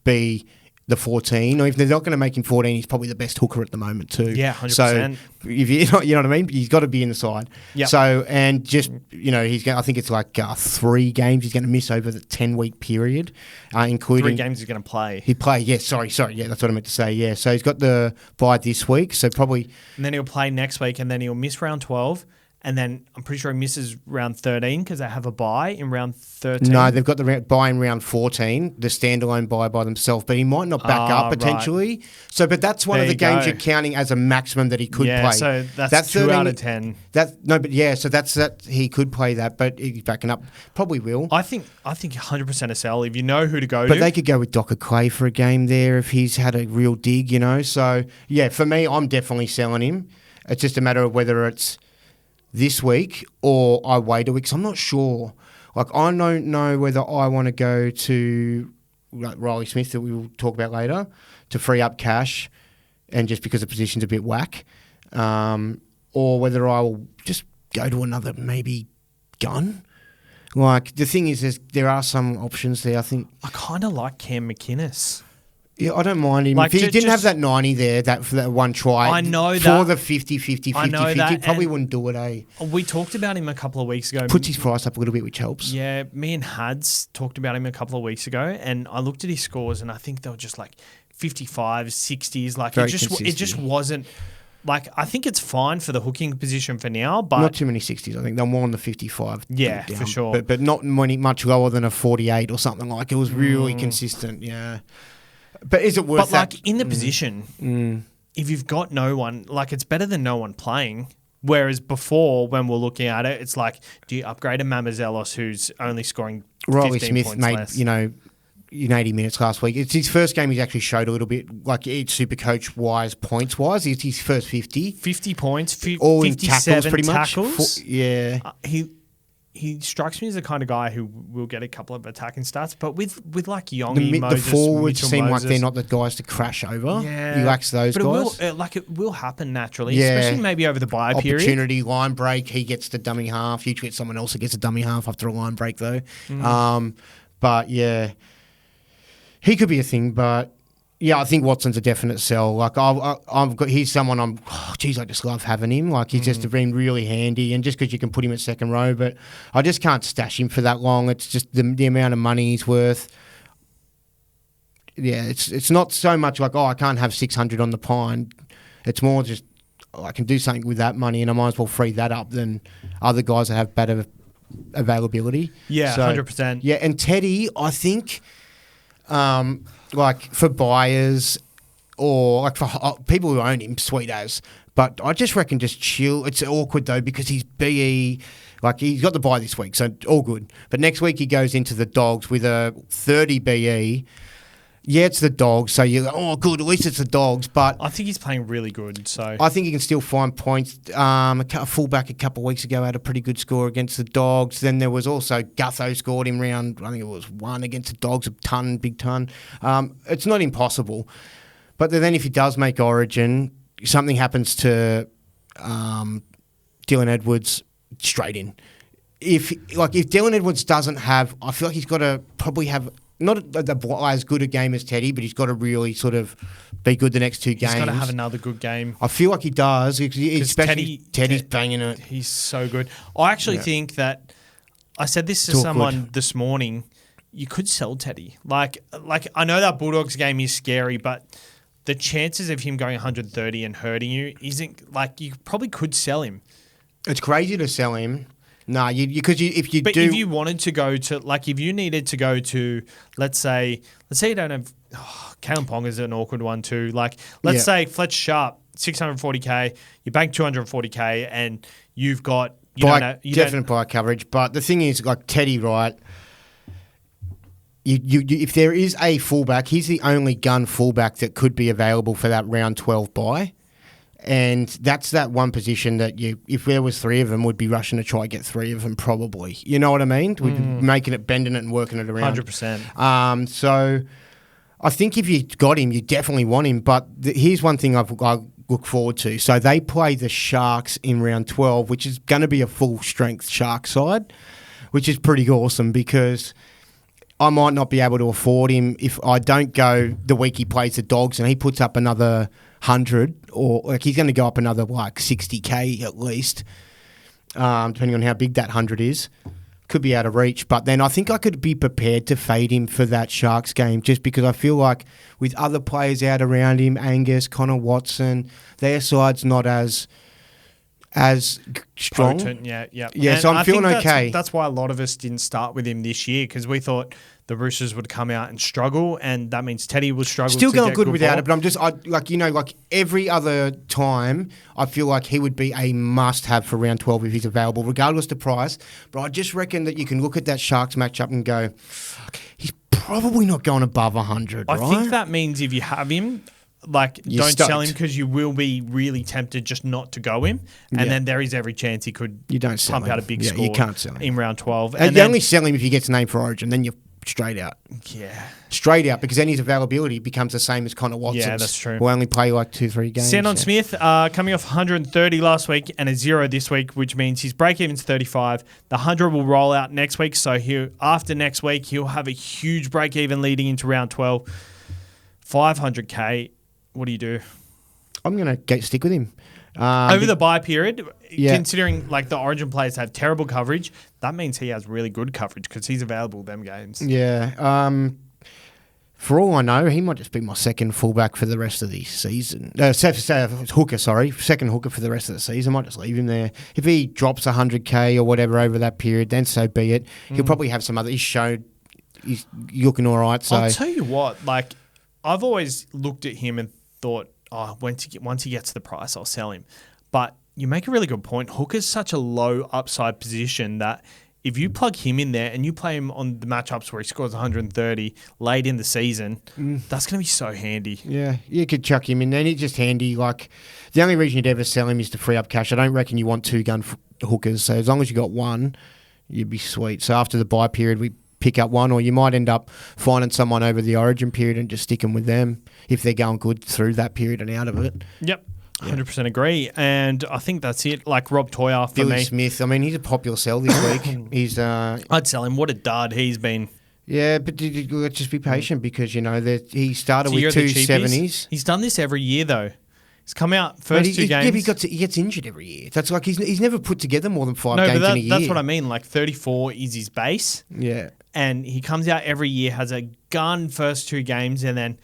be the 14. Or if they're not going to make him 14, he's probably the best hooker at the moment too. Yeah, 100%. So if you know what I mean, he's got to be in the side. Yeah. So and just he's going. I think it's like 3 games he's going to miss over the 10-week period, including 3 games he's going to play. He play. Yeah, sorry. Yeah, that's what I meant to say. Yeah. So he's got the bye this week. So probably. And then he'll play next week, and then he'll miss round 12. And then I'm pretty sure he misses round 13 because they have a bye in round 13. No, they've got the bye in round 14, the standalone bye by themselves. But he might not back up potentially. Right. So, but that's one of the games you're counting as a maximum that he could play. Yeah, so that's 2 out of 10. So that's that he could play that, but he's backing up. Probably will. I think 100% a sell if you know who to go to. But they could go with Docker Clay for a game there if he's had a real dig, So, yeah, for me, I'm definitely selling him. It's just a matter of whether it's this week or I wait a week. So I'm not sure. Like, I don't know whether I want to go to Riley Smith that we will talk about later to free up cash and just because the position's a bit whack, or whether I will just go to another maybe gun. Like, the thing is there are some options there, I think. I kind of like Cam McInnes. Yeah, I don't mind him. Like, if he didn't have that 90 there, for that one try, I know for the 50-50, he probably wouldn't do it, We talked about him a couple of weeks ago. Puts his price up a little bit, which helps. Yeah, me and Hads talked about him a couple of weeks ago, and I looked at his scores, and I think they were just like 55s, 60s. Like, it just wasn't... Like, I think it's fine for the hooking position for now, but... Not too many 60s. I think they're more on the 55. Yeah, for sure. But not much lower than a 48 or something like. It was really consistent, yeah. But is it worth that? But, like, in the position, if you've got no one, like, it's better than no one playing. Whereas before, when we're looking at it, it's like, do you upgrade a Mamazelos who's only scoring 15 Riley Smith points made, less? In 80 minutes last week. It's his first game he's actually showed a little bit, like, SuperCoach-wise, points-wise. It's his first 50. 50 points, all in tackles, pretty much. Tackles. Yeah. He he strikes me as the kind of guy who will get a couple of attacking stats, but with like Yongi, The Moses, forwards Mitchell seem Moses, like they're not the guys to crash over. Yeah, He lacks those but guys. It will happen naturally, Yeah. especially maybe over the bye period. Opportunity, line break, he gets the dummy half. You get someone else that gets a dummy half after a line break, though. But, yeah, he could be a thing, but... Yeah, I think Watson's a definite sell. Like he's someone I just love having him. Like he's just been really handy, and just because you can put him at second row, but I just can't stash him for that long. It's just the amount of money he's worth. Yeah, it's not so much like I can't have 600 on the pine. It's more just I can do something with that money, and I might as well free that up than other guys that have better availability. Yeah, 100%. Yeah, and Teddy, I think. Like for buyers or like for people who own him, sweet as. But I just reckon just chill. It's awkward though because he's BE, like he's got the buy this week, so all good. But next week he goes into the Dogs with a 30 BE. Yeah, it's the Dogs, so you're like, oh, good, at least it's the Dogs. But I think he's playing really good, so... I think he can still find points. A fullback a couple of weeks ago had a pretty good score against the Dogs. Then there was also Gutho scored in round, I think it was 1 against the Dogs, big ton. It's not impossible. But then if he does make Origin, something happens to Dylan Edwards, straight in. If Dylan Edwards doesn't have... I feel like he's got to probably have... Not as good a game as Teddy, but he's got to really sort of be good the next 2 games. He's got to have another good game. I feel like he does, especially Teddy's banging it. He's so good. I actually think that I said this to someone this morning. You could sell Teddy. Like I know that Bulldogs game is scary, but the chances of him going 130 and hurting you isn't like you probably could sell him. It's crazy to sell him. No, if you wanted to go to, like, if you needed to go to, let's say you don't have, Kalen Pong is an awkward one too. Like, let's say Fletcher Sharp, 640K, you bank 240K, and you've got, definite buy coverage. But the thing is, like Teddy, right? You if there is a fullback, he's the only gun fullback that could be available for that round 12 buy. And that's that one position that if there was 3 of them, would be rushing to try and get 3 of them probably. You know what I mean? We'd be making it, bending it and working it around. 100%. So I think if you got him, you definitely want him. But here's one thing I look forward to. So they play the Sharks in round 12, which is going to be a full-strength Shark side, which is pretty awesome because I might not be able to afford him if I don't go the week he plays the Dogs and he puts up another 100, or like he's going to go up another like 60K at least, depending on how big that 100 is. Could be out of reach, but then I think I could be prepared to fade him for that Sharks game just because I feel like with other players out around him, Angus, Connor Watson, their side's not as strong. Potent, yeah. Yeah, so I'm feeling okay. That's why a lot of us didn't start with him this year because we thought the Roosters would come out and struggle, and that means Teddy will struggle. Still to going get good without ball. it, but I'm just like every other time, I feel like he would be a must-have for round 12 if he's available, regardless of price. But I just reckon that you can look at that Sharks matchup and go, he's probably not going above 100. I think that means if you have him, like, You're don't stoked. sell him because you will be really tempted just not to go him, and then there is every chance he could pump out a big score. You can't sell him in round 12. And you only sell him if he gets named for Origin, then you're straight out. Yeah. Straight out, because then his availability becomes the same as Connor Watson's. Yeah, that's true. Who only play like 2-3 games. Sandon Smith coming off 130 last week and a 0 this week, which means his break-even's 35. The 100 will roll out next week, so after next week, he'll have a huge break-even leading into round 12. 500K. What do you do? I'm going to stick with him. Over the bye period, considering like the Origin players have terrible coverage, that means he has really good coverage because he's available them games. Yeah. For all I know, he might just be my second fullback for the rest of the season. Hooker, sorry. Second hooker for the rest of the season. I might just leave him there. If he drops 100K or whatever over that period, then so be it. He'll probably have some other... He's looking all right. So I'll tell you what, like, I've always looked at him and thought, once he gets the price, I'll sell him. But you make a really good point. Hooker's such a low upside position that if you plug him in there and you play him on the matchups where he scores 130 late in the season, that's going to be so handy. Yeah, you could chuck him in there. He's just handy. Like, the only reason you'd ever sell him is to free up cash. I don't reckon you want 2 gun hookers. So as long as you got one, you'd be sweet. So after the bye period, we pick up one, or you might end up finding someone over the Origin period and just sticking with them if they're going good through that period and out of it. Yep. 100% agree. And I think that's it. Like Rob Toyer for Billy me. Smith, I mean, he's a popular sell this week. He's I'd sell him. What a dud he's been. Yeah, but let's just be patient because, you know, he started with You're two the cheapies. 70s. He's done this every year, though. He's come out first two games. Yeah, but he gets injured every year. That's like he's never put together more than 5 no, games but in a year. that's what I mean. Like 34 is his base. Yeah. And he comes out every year, has a gun first 2 games, and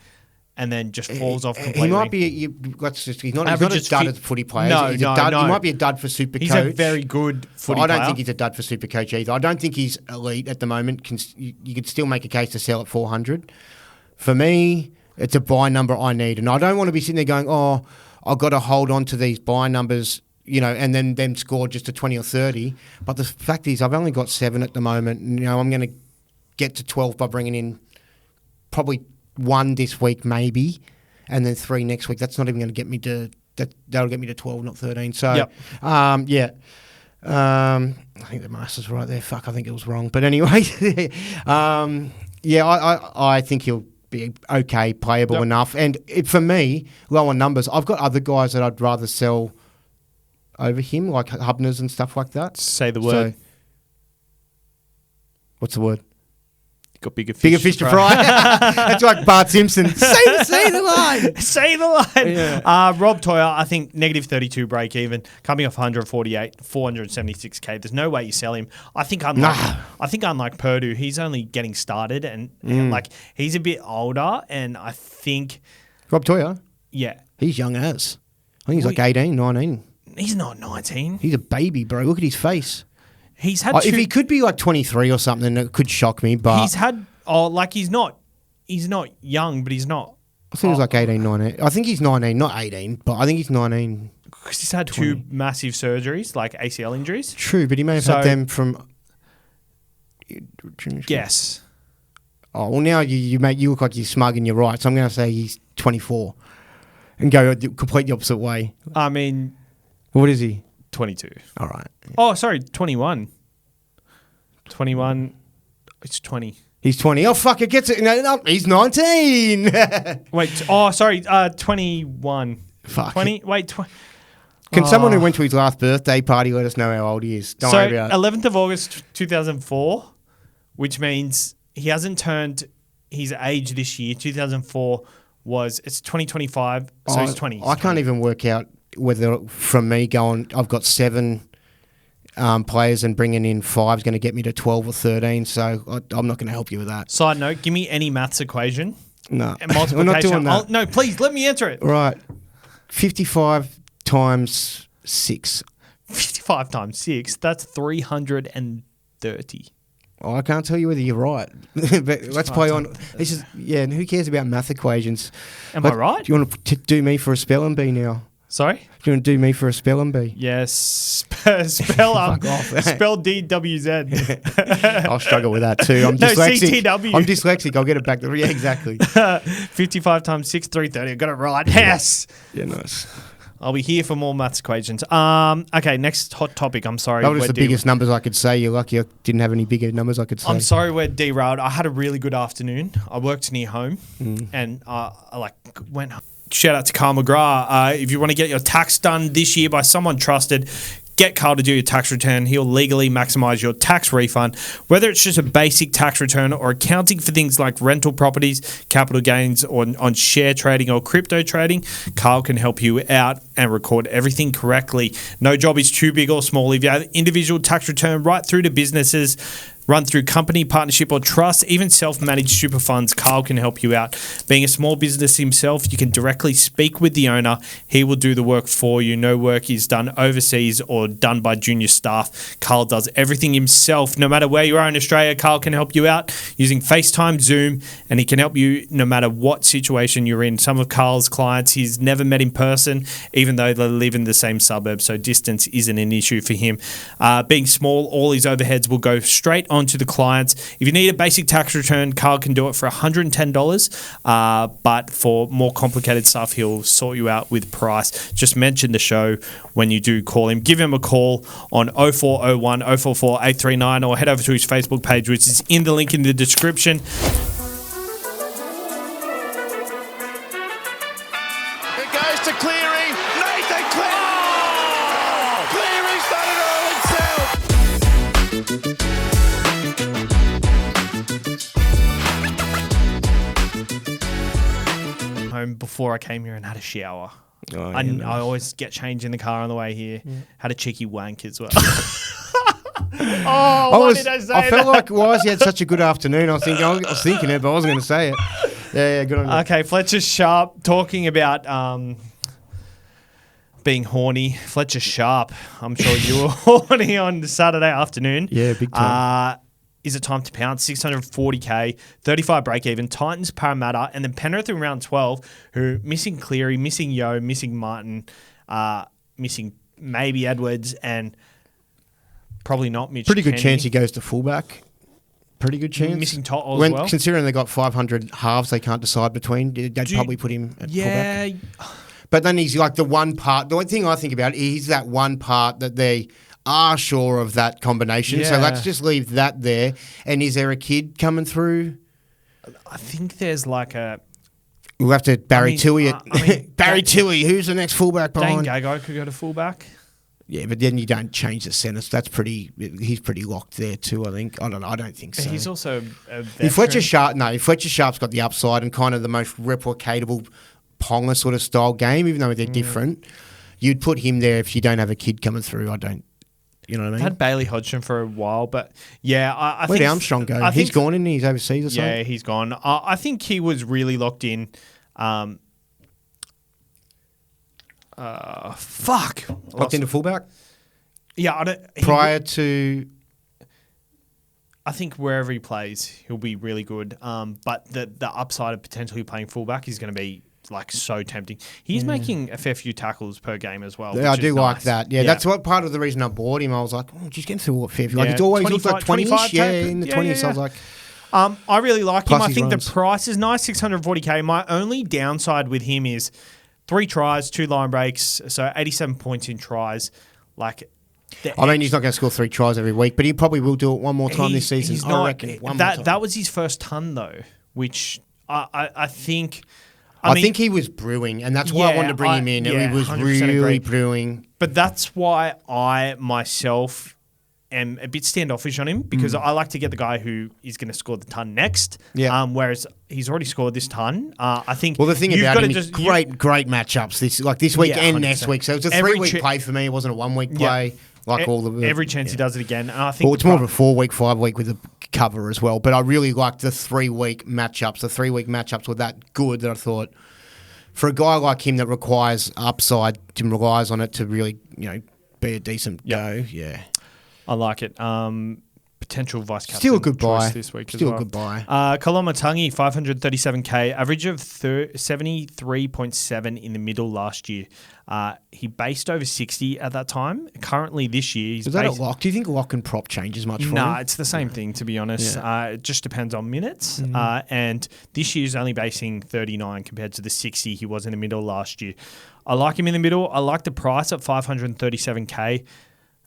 then just falls off completely. He might be. He's not a dud as a footy player. No, he's a dud. He might be a dud for SuperCoach. He's a very good footy player. I don't think he's a dud for SuperCoach either. I don't think he's elite at the moment. You could still make a case to sell at 400. For me, it's a buy number I need, and I don't want to be sitting there going, "Oh, I've got to hold on to these buy numbers." You know, and then them score just a 20 or 30. But the fact is, I've only got 7 at the moment. And, you know, I'm going to get to 12 by bringing in probably 1 this week, maybe, and then 3 next week. That's not even going to get me to that. That'll get me to 12, not 13. So, yep. I think the master's right there. Fuck, I think it was wrong. But anyway, I think he'll be okay, playable enough. And for me, lower numbers. I've got other guys that I'd rather sell over him, like Hubners and stuff like that. Say the word. So, what's the word? Got bigger fish to fry. That's like Bart Simpson. Say the line. Say the line. Yeah. Rob Toyer, I think negative 32 break even, coming off 148, 476k. There's no way you sell him. I think unlike Purdue, he's only getting started and like he's a bit older, and I think Rob Toyer. Yeah, he's young as. I think he's like 18, 19. He's not 19. He's a baby, bro. Look at his face. He's had if he could be like 23 or something, it could shock me. But he's had he's not young, but he's not. I think he's like 18, 19. I think he's 19, not 18, but I think he's 19. Because he's had 2 massive surgeries, like ACL injuries. True, but he may have had them from. Yes. Oh well, now you look like you're smug and you're right. So I'm going to say he's 24, and go complete the opposite way. I mean, what is he? 22. All right. Oh, sorry, 21. 21. It's 20. He's 20. Oh, fuck, it gets it. No, he's 19. Wait, sorry, 21. Fuck. 20, wait. Can someone who went to his last birthday party let us know how old he is? Don't worry about it. 11th of August 2004, which means he hasn't turned his age this year. 2004 it's 2025, so he's 20. I can't even work out whether from me going, I've got 7 players and bringing in 5 is going to get me to 12 or 13. So I'm not going to help you with that. Side note, give me any maths equation. No. Multiplication. We're not doing that. No, please, let me answer it. Right. 55 times 6. 55 times 6, that's 330. Oh, I can't tell you whether you're right. But let's play on. This is and who cares about math equations? Am I right? Do you want to do me for a spelling bee now? Sorry? Do you want to do me for a spelling bee? Yes. Spell DWZ. I'll struggle with that too. I'm dyslexic. CTW. I'm dyslexic. I'll get it back. Yeah, exactly. 55 times 6, 330. I got it right. Yes. Yeah, nice. I'll be here for more maths equations. Okay, next hot topic. I'm sorry. That was the biggest numbers I could say. You're lucky I didn't have any bigger numbers I could say. I'm sorry we're derailed. I had a really good afternoon. I worked near home and I went home. Shout out to Carl McGrath. If you want to get your tax done this year by someone trusted, get Carl to do your tax return. He'll legally maximize your tax refund. Whether it's just a basic tax return or accounting for things like rental properties, capital gains, or on share trading or crypto trading, Carl can help you out and record everything correctly. No job is too big or small. If you have individual tax return right through to businesses, run through company, partnership, or trust, even self-managed super funds, Carl can help you out. Being a small business himself, you can directly speak with the owner. He will do the work for you. No work is done overseas or done by junior staff. Carl does everything himself. No matter where you are in Australia, Carl can help you out using FaceTime, Zoom, and he can help you no matter what situation you're in. Some of Carl's clients he's never met in person, even though they live in the same suburb, so distance isn't an issue for him. Being small, all his overheads will go straight onto the clients. If you need a basic tax return, Carl can do it for $110. But for more complicated stuff, he'll sort you out with price. Just mention the show when you do call him. Give him a call on 0401 044 839 or head over to his Facebook page, which is in the link in the description. It goes to Cleary. Nathan Cleary. Cleary's done it all himself. Home before I came here and had a shower. Oh, yeah, I always get changed in the car on the way here. Yeah. Had a cheeky wank as well. Why did I say that? I felt like Wise had such a good afternoon. I was thinking it, but I wasn't going to say it. Yeah, good on you. Okay, Fletcher Sharpe talking about being horny. Fletcher Sharpe, I'm sure you were horny on Saturday afternoon. Yeah, big time. Is it time to pounce? 640K, 35 break even, Titans, Parramatta, and then Penrith in round 12, who missing Cleary, missing Yo, missing Martin, missing maybe Edwards, and probably not Mitch Pretty good Kennedy. chance he goes to fullback. Pretty good chance. Missing Toto as well. Considering they got 500 halves they can't decide between, they'd probably put him at fullback. But then he's like the one part. The only thing I think about, he's that one part that they are sure of that combination. Yeah. So let's just leave that there. And is there a kid coming through? I think there's like a... We'll have to Barry Toohey it. Barry Dan- Toohey, who's the next fullback Dane behind? Gagai could go to fullback. Yeah, but then you don't change the sentence. He's pretty locked there too, I think. I don't know. I don't think so. But he's also a If Fletcher veteran. Sharpe's got the upside and kind of the most replicatable Ponga sort of style game, even though they're different, you'd put him there if you don't have a kid coming through. You know what I mean? Had Bailey Hodgson for a while, but yeah, I Where'd think Armstrong go? He's gone, isn't he? He's overseas or something? Yeah, he's gone. I think he was really locked in. Locked into fullback? Yeah, I think wherever he plays, he'll be really good. But the upside of potentially playing fullback is going to be like so tempting. He's making a fair few tackles per game as well. Yeah, I do like nice. that. Yeah, that's what part of the reason I bought him. I was like, oh, just getting through a fair few. Like, Yeah, it's always looked like 20-ish. Yeah, tackle. in the Yeah, 20s. yeah, So I was like, I really like him. Plus I his think runs. the price is nice, 640K. My only downside with him is 3 tries, 2 line breaks, so 87 points in tries. Like, I mean, he's not going to score 3 tries every week, but he probably will do it one more time this season. He's I not, reckon. One more time. that was his first ton though, which I think. I think he was brewing, and that's why I wanted to bring him in. Yeah, He was 100% really agree. brewing. But that's why I myself am a bit standoffish on him, because I like to get the guy who is going to score the ton next. Yeah. Whereas he's already scored this ton. I think. Well, the thing you've about gotta him is great matchups this week Yeah, and 100%. next week. So it's a Every 3-week play for me. It wasn't a 1-week play every chance he does it again. And I think Well, it's more of a 4-week, 5-week with a cover as well. But I really liked the 3-week matchups. The 3-week matchups were that good that I thought, for a guy like him that requires upside, and relies on it to really, be a decent go. Yeah, I like it. Potential vice captain. Still a good buy this week. Still as well. a good buy. Kalamatangi, 537K, average of 73.7 in the middle last year. He based over 60 at that time. Currently this year, he's Is that a lock? Do you think lock and prop changes much for him? Nah, it's the same thing, to be honest. Yeah. It just depends on minutes. And this year's only basing 39 compared to the 60 he was in the middle last year. I like him in the middle. I like the price at 537K.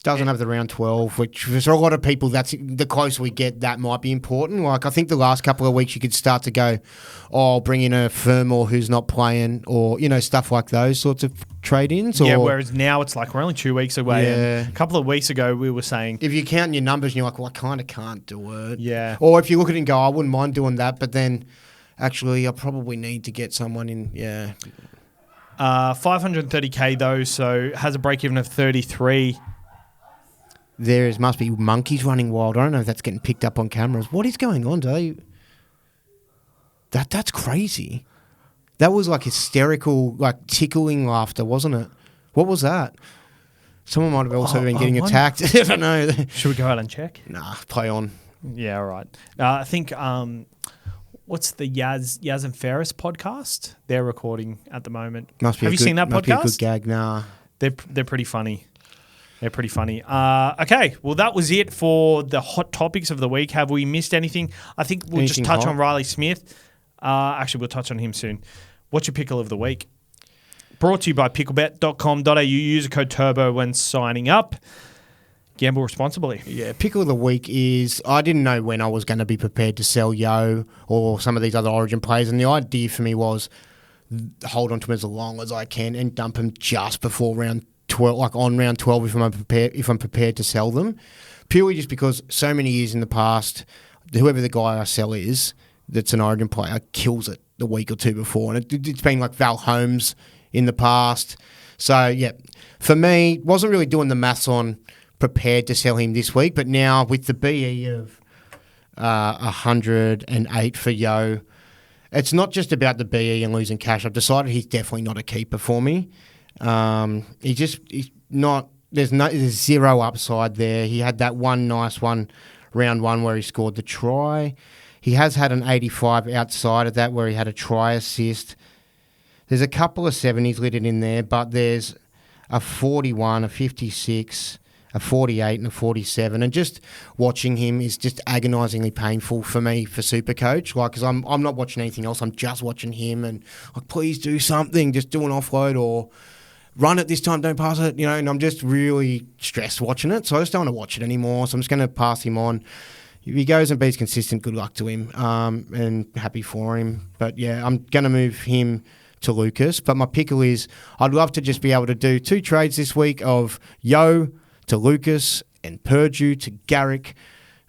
Doesn't have the round 12, which for a lot of people, that's the closer we get, that might be important. Like, I think the last couple of weeks you could start to go, I'll bring in a Fermor who's not playing, or, stuff like those sorts of trade-ins. Yeah, whereas now it's like we're only 2 weeks away. Yeah. And a couple of weeks ago, we were saying... If you're counting your numbers and you're like, well, I kind of can't do it. Yeah. Or if you look at it and go, I wouldn't mind doing that, but then actually I probably need to get someone in, 530K though, so has a break-even of 33. Must be monkeys running wild. I don't know if that's getting picked up on cameras. What is going on? That's crazy. That was like hysterical, like tickling laughter, wasn't it? What was that? Someone might have also been getting attacked. I don't know. Should we go out and check? Nah, play on. Yeah, all right. I think, what's the Yaz and Ferris podcast? They're recording at the moment. Have you seen that podcast? Must be a good gag. Nah. They're pretty funny. They're pretty funny. Okay, well, that was it for the hot topics of the week. Have we missed anything? I think we'll Anything just touch hot? on Riley Smith. Actually, we'll touch on him soon. What's your pickle of the week? Brought to you by picklebet.com.au. Use the code TURBO when signing up. Gamble responsibly. Yeah, pickle of the week is I didn't know when I was going to be prepared to sell Yo or some of these other Origin players, and the idea for me was hold on to them as long as I can and dump them just before round 12, like on round 12 if I'm prepared to sell them. Purely just because so many years in the past, whoever the guy I sell is that's an Origin player kills it the week or two before, and it's been like Val Holmes in the past. So yeah, for me, wasn't really doing the maths on prepared to sell him this week, but now with the BE of 108 for Yo, it's not just about the BE and losing cash. I've decided he's definitely not a keeper for me. He's not. There's zero upside there. He had that one nice one, round one, where he scored the try. He has had an 85 outside of that where he had a try assist. There's a couple of 70s littered in there, but there's a 41, a 56, a 48 and a 47, and just watching him is just agonisingly painful for me for SuperCoach. Like, because I'm not watching anything else. I'm just watching him, and like, please do something. Just do an offload or run it this time. Don't pass it. And I'm just really stressed watching it. So I just don't want to watch it anymore. So I'm just going to pass him on. If he goes and be consistent, good luck to him. And happy for him. But yeah, I'm going to move him to Lucas. But my pickle is I'd love to just be able to do 2 trades this week of Yo to Lucas and Purdue to Garrick,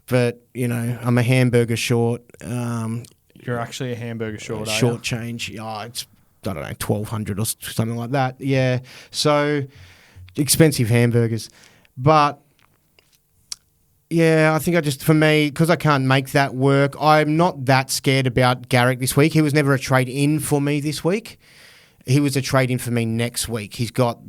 but I'm a hamburger short. You're actually a hamburger short, are short you? change. Oh, it's I don't know, 1,200 or something like that. Yeah, so expensive hamburgers, but yeah, I think for me, because I can't make that work, I'm not that scared about Garrick this week. He was never a trade in for me this week. He was a trade in for me next week. He's got I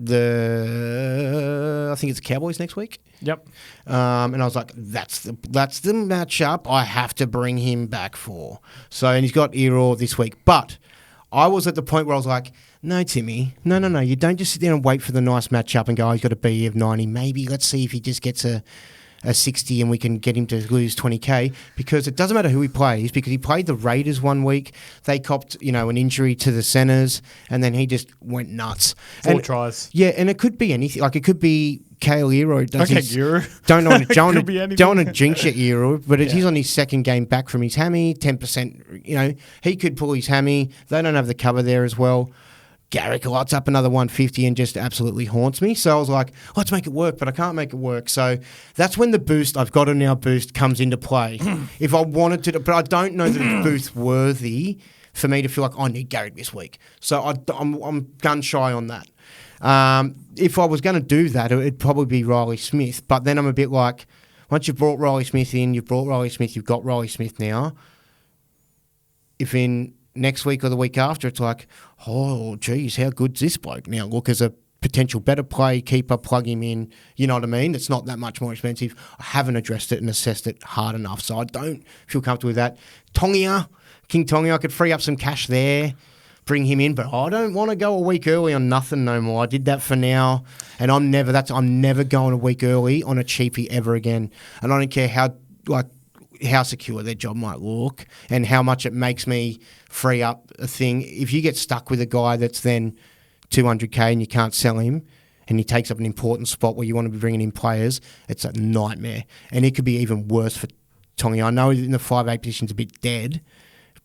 think it's the Cowboys next week. Yep. And I was like, that's the matchup I have to bring him back for. So, and he's got Eero this week. But I was at the point where I was like, no, Timmy, no. You don't just sit there and wait for the nice matchup and go, oh, he's got a BE of 90. Maybe let's see if he just gets a 60 and we can get him to lose 20k, because it doesn't matter who he plays, because he played the Raiders one week. They copped, an injury to the centers, and then he just went nuts. 4 tries. Yeah, and it could be anything. Like, it could be Kale Eero. Euro. Don't want to jinx your Eero, but Yeah. he's on his second game back from his hammy, 10%. He could pull his hammy. They don't have the cover there as well. Garrick lights up another 150 and just absolutely haunts me. So I was like, let's make it work, but I can't make it work. So that's when the boost, I've got to now boost, comes into play. If I wanted to, but I don't know that it's boost worthy for me to feel like I need Garrick this week. So I'm gun shy on that. If I was going to do that, it'd probably be Riley Smith. But then I'm a bit like, once you've brought Riley Smith in, you've got Riley Smith now. If in next week or the week after, it's like, oh, geez, how good's this bloke now? Look, as a potential better play keeper, plug him in. You know what I mean? It's not that much more expensive. I haven't addressed it and assessed it hard enough, so I don't feel comfortable with that. King Tongia, I could free up some cash there, bring him in, but I don't want to go a week early on nothing no more. I did that for now, and I'm never going a week early on a cheapie ever again. And I don't care how secure their job might look and how much it makes me free up a thing. If you get stuck with a guy that's then 200k and you can't sell him and he takes up an important spot where you want to be bringing in players, it's a nightmare. And it could be even worse for Tongi. I know in the 5'8" position's a bit dead,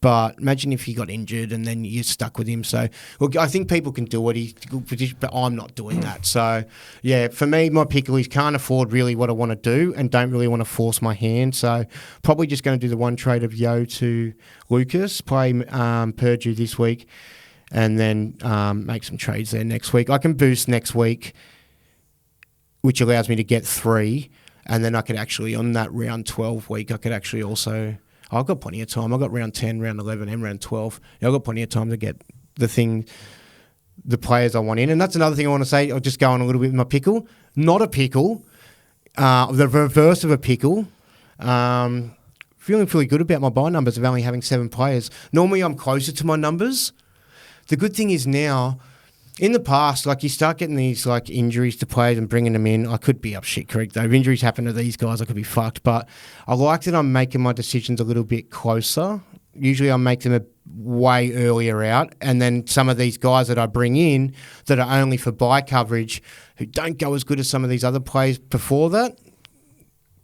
but imagine if he got injured and then you're stuck with him. So, look, I think people can do it. He's a good position, but I'm not doing that. So, yeah, for me, my pickle is can't afford really what I want to do and don't really want to force my hand. So, probably just going to do the one trade of Yo to Lucas, play Purdue this week, and then make some trades there next week. I can boost next week, which allows me to get 3, and then I could actually, on that round 12 week, I could actually also... I've got plenty of time. I've got round 10, round 11, and round 12. I've got plenty of time to get the players I want in. And that's another thing I want to say. I'll just go on a little bit with my pickle. Not a pickle. The reverse of a pickle. Feeling really good about my buy numbers of only having 7 players. Normally I'm closer to my numbers. The good thing is now In the past, like you start getting these like injuries to players and bringing them in, I could be up shit creek though. If injuries happen to these guys, I could be fucked. But I like that I'm making my decisions a little bit closer. Usually I make them a way earlier out, and then some of these guys that I bring in that are only for bye coverage, who don't go as good as some of these other players before that,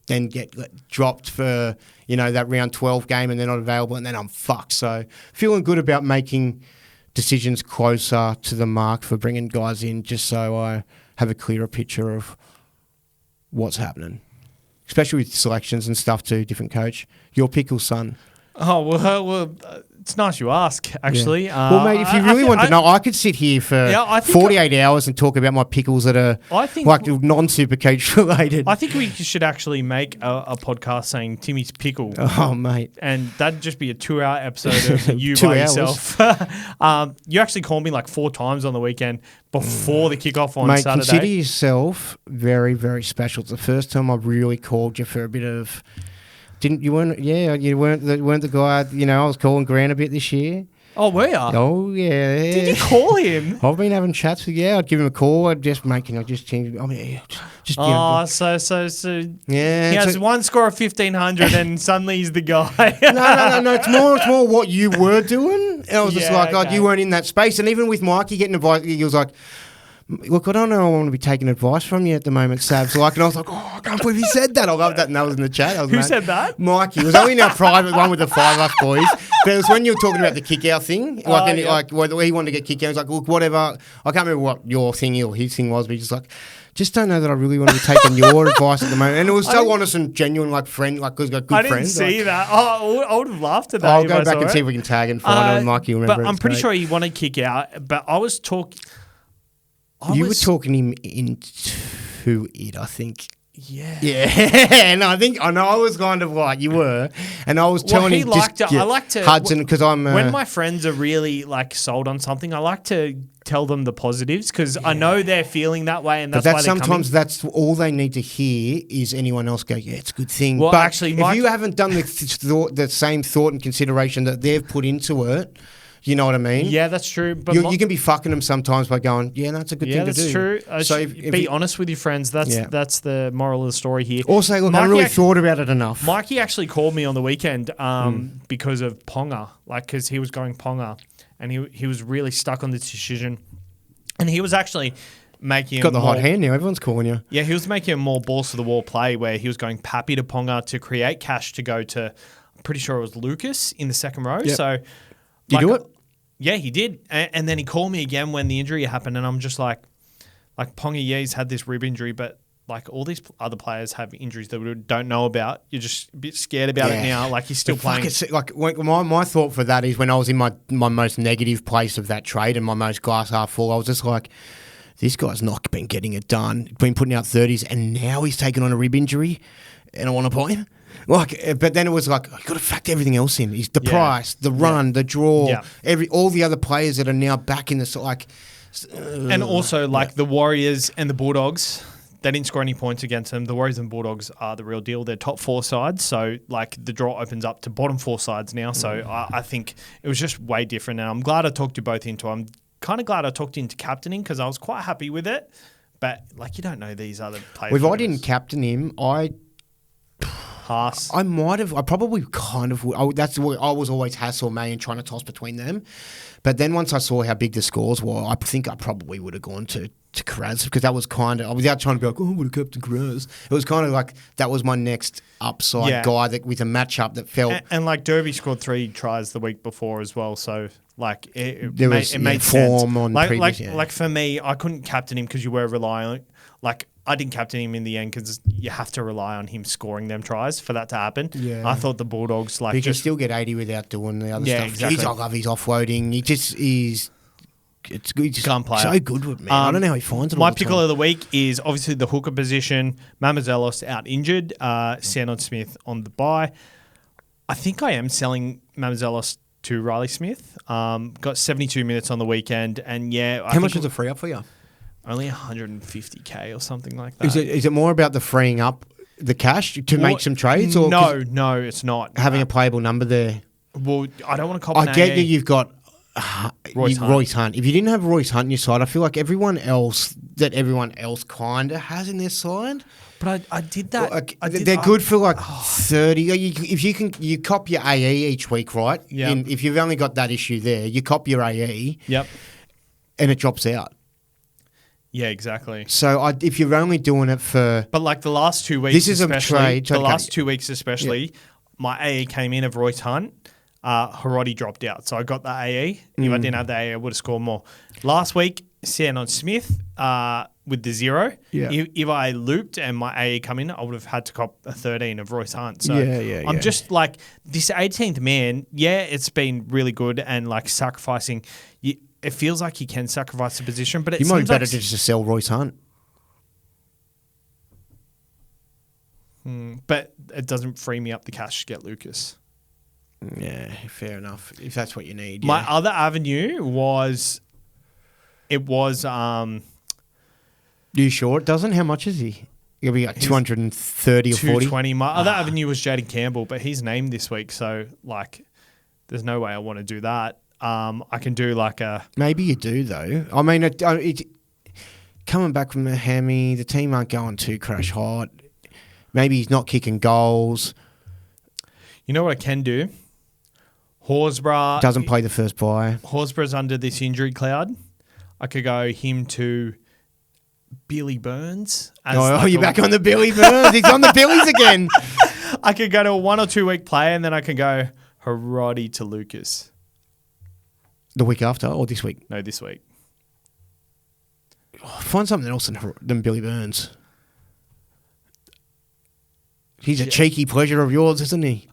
then get dropped for, you know, that round 12 game and they're not available, and then I'm fucked. So feeling good about making decisions closer to the mark for bringing guys in, just so I have a clearer picture of what's happening, especially with selections and stuff too. Different coach. Your pickles, son. Oh, well, it's nice you ask, actually. Yeah. Well, mate, if you really want to know, I could sit here for 48 hours and talk about my pickles that are like non-SuperCoach related. I think we should actually make a podcast saying Timmy's Pickle. Oh, mate. And that'd just be a 2-hour episode of you 2 by hours. yourself. You actually called me like 4 times on the weekend before the kickoff on Saturday. Mate, consider yourself very, very special. It's the first time I've really called you for a bit of... You weren't the guy, you know, I was calling Grant a bit this year. Oh, were you? Oh, yeah. Did you call him? I've been having chats with, I'd give him a call. I'd just change. I mean, just. Oh, so. Yeah. He has one score of 1,500 and suddenly he's the guy. No. It's more what you were doing. And I was just like, okay. you weren't in that space. And even with Mikey getting advice, he was like, look, I don't know. I want to be taking advice from you at the moment, Sabs. Like, and I was like, I can't believe he said that. I love that. And that was in the chat. Who said that? Mikey. It was only in our private one with the 5 us boys. But it was when you were talking about the kick out thing. Where he wanted to get kicked out. He was like, look, whatever. I can't remember what your thing or his thing was, but he's just like, just don't know that I really want to be taking your advice at the moment. And it was so honest and genuine, like friend, like because got good friends. I didn't see that. Oh, I would have laughed at that. I'll go back and see if we can tag and find it. And Mikey will remember. But I'm pretty sure he wanted to kick out. But I was talking. You were talking him into it, I think. Yeah. Yeah. And I know I was kind of like you were. And I was telling him I like to Hudson, because I'm when my friends are really like sold on something, I like to tell them the positives because I know they're feeling that way, and that's why they're sometimes that's all they need to hear is anyone else go, yeah, it's a good thing. Well, but actually, if you haven't done the same thought and consideration that they've put into it, you know what I mean? Yeah, that's true. But you can be fucking them sometimes by going, yeah, that's a good thing to do. Yeah, that's true. So be honest with your friends. That's the moral of the story here. Also, look, I really thought about it enough. Mikey actually called me on the weekend because of Ponga, because he was going Ponga, and he was really stuck on this decision, and he was actually making got the hot hand now. Everyone's calling you. Yeah, he was making a more balls to the wall play where he was going Pappy to Ponga to create cash to go to. I'm pretty sure it was Lucas in the second row. Yep. So, did you do it? Yeah, he did. And then he called me again when the injury happened, and I'm just like Ponga, he's had this rib injury, but like all these other players have injuries that we don't know about. You're just a bit scared about it now. Like he's still playing. My thought for that is when I was in my most negative place of that trade and my most glass half full, I was just like, this guy's not been getting it done, been putting out 30s, and now he's taken on a rib injury, and I want to buy him. But then it was like, you've got to factor everything else in. He's the price, the run, the draw, all the other players that are now back in the and also the Warriors and the Bulldogs, they didn't score any points against them. The Warriors and Bulldogs are the real deal. They're top 4 sides, so the draw opens up to bottom 4 sides now. So I think it was just way different, and I'm glad I talked you both into. I'm kind of glad I talked you into captaining because I was quite happy with it. But you don't know these other players. If I didn't captain him, I might have. I probably kind of. I was always Hassel, May, and trying to toss between them. But then once I saw how big the scores were, I think I probably would have gone to Karaz because that was kind of. I was out trying to be like, I would have kept Karaz. It was kind of like that was my next upside guy that with a matchup that felt. And Derby scored 3 tries the week before as well, so. It made form sense. On previous, for me, I couldn't captain him because you were relying. I didn't captain him in the end because you have to rely on him scoring them tries for that to happen. Yeah. I thought the Bulldogs But you can still get 80 without doing the other stuff. Exactly. I love his offloading. He's gun player. So good with me. I don't know how he finds it. My pickle of the week is obviously the hooker position. Mamazelos out injured. Sandon Smith on the bye. I think I am selling Mamazelos to Riley Smith. Got 72 minutes on the weekend, and how much does it free up for you? Only 150K or something like that. Is it more about the freeing up the cash to make some trades? Or no, it's not. Having a playable number there. Well, I don't want to cop. I get you've got Royce Hunt. If you didn't have Royce Hunt in your side, I feel like everyone else kind of has in their side. But I did that. Like, they're good for like 30. If you cop your AE each week, right? Yeah. If you've only got that issue there, you cop your AE. Yep. And it drops out. Yeah, exactly. So if you're only doing it for... But like the last 2 weeks, this is a trade. The last 2 weeks especially, my AE came in of Royce Hunt. Harodi dropped out. So I got the AE. If I didn't have the AE, I would have scored more. Last week, San on Smith with the 0. Yeah. If I looped and my AE come in, I would have had to cop a 13 of Royce Hunt. So I'm yeah. just like, this 18th man, it's been really good and like sacrificing... It feels like you can sacrifice the position, but it you might be seems better like to just sell Royce Hunt. But it doesn't free me up the cash to get Lucas. Yeah, fair enough. If that's what you need. My other avenue was... You sure it doesn't? How much is he? He'll be like 230 or 40? 220. My other avenue was Jaden Campbell, but he's named this week, so like there's no way I want to do that. I can do like a... Maybe you do, though. I mean, coming back from the hammy, the team aren't going too crash hot. Maybe he's not kicking goals. You know what I can do? Horsburgh... Doesn't play the first bye. Horsburgh's under this injury cloud. I could go him to Billy Burns. You're back on the Billy Burns. He's on the Billies again. I could go to a 1 or 2 week play and then I can go Harodi to Lucas. The week after or this week? No, this week. Find something else than Billy Burns. He's a cheeky pleasure of yours, isn't he?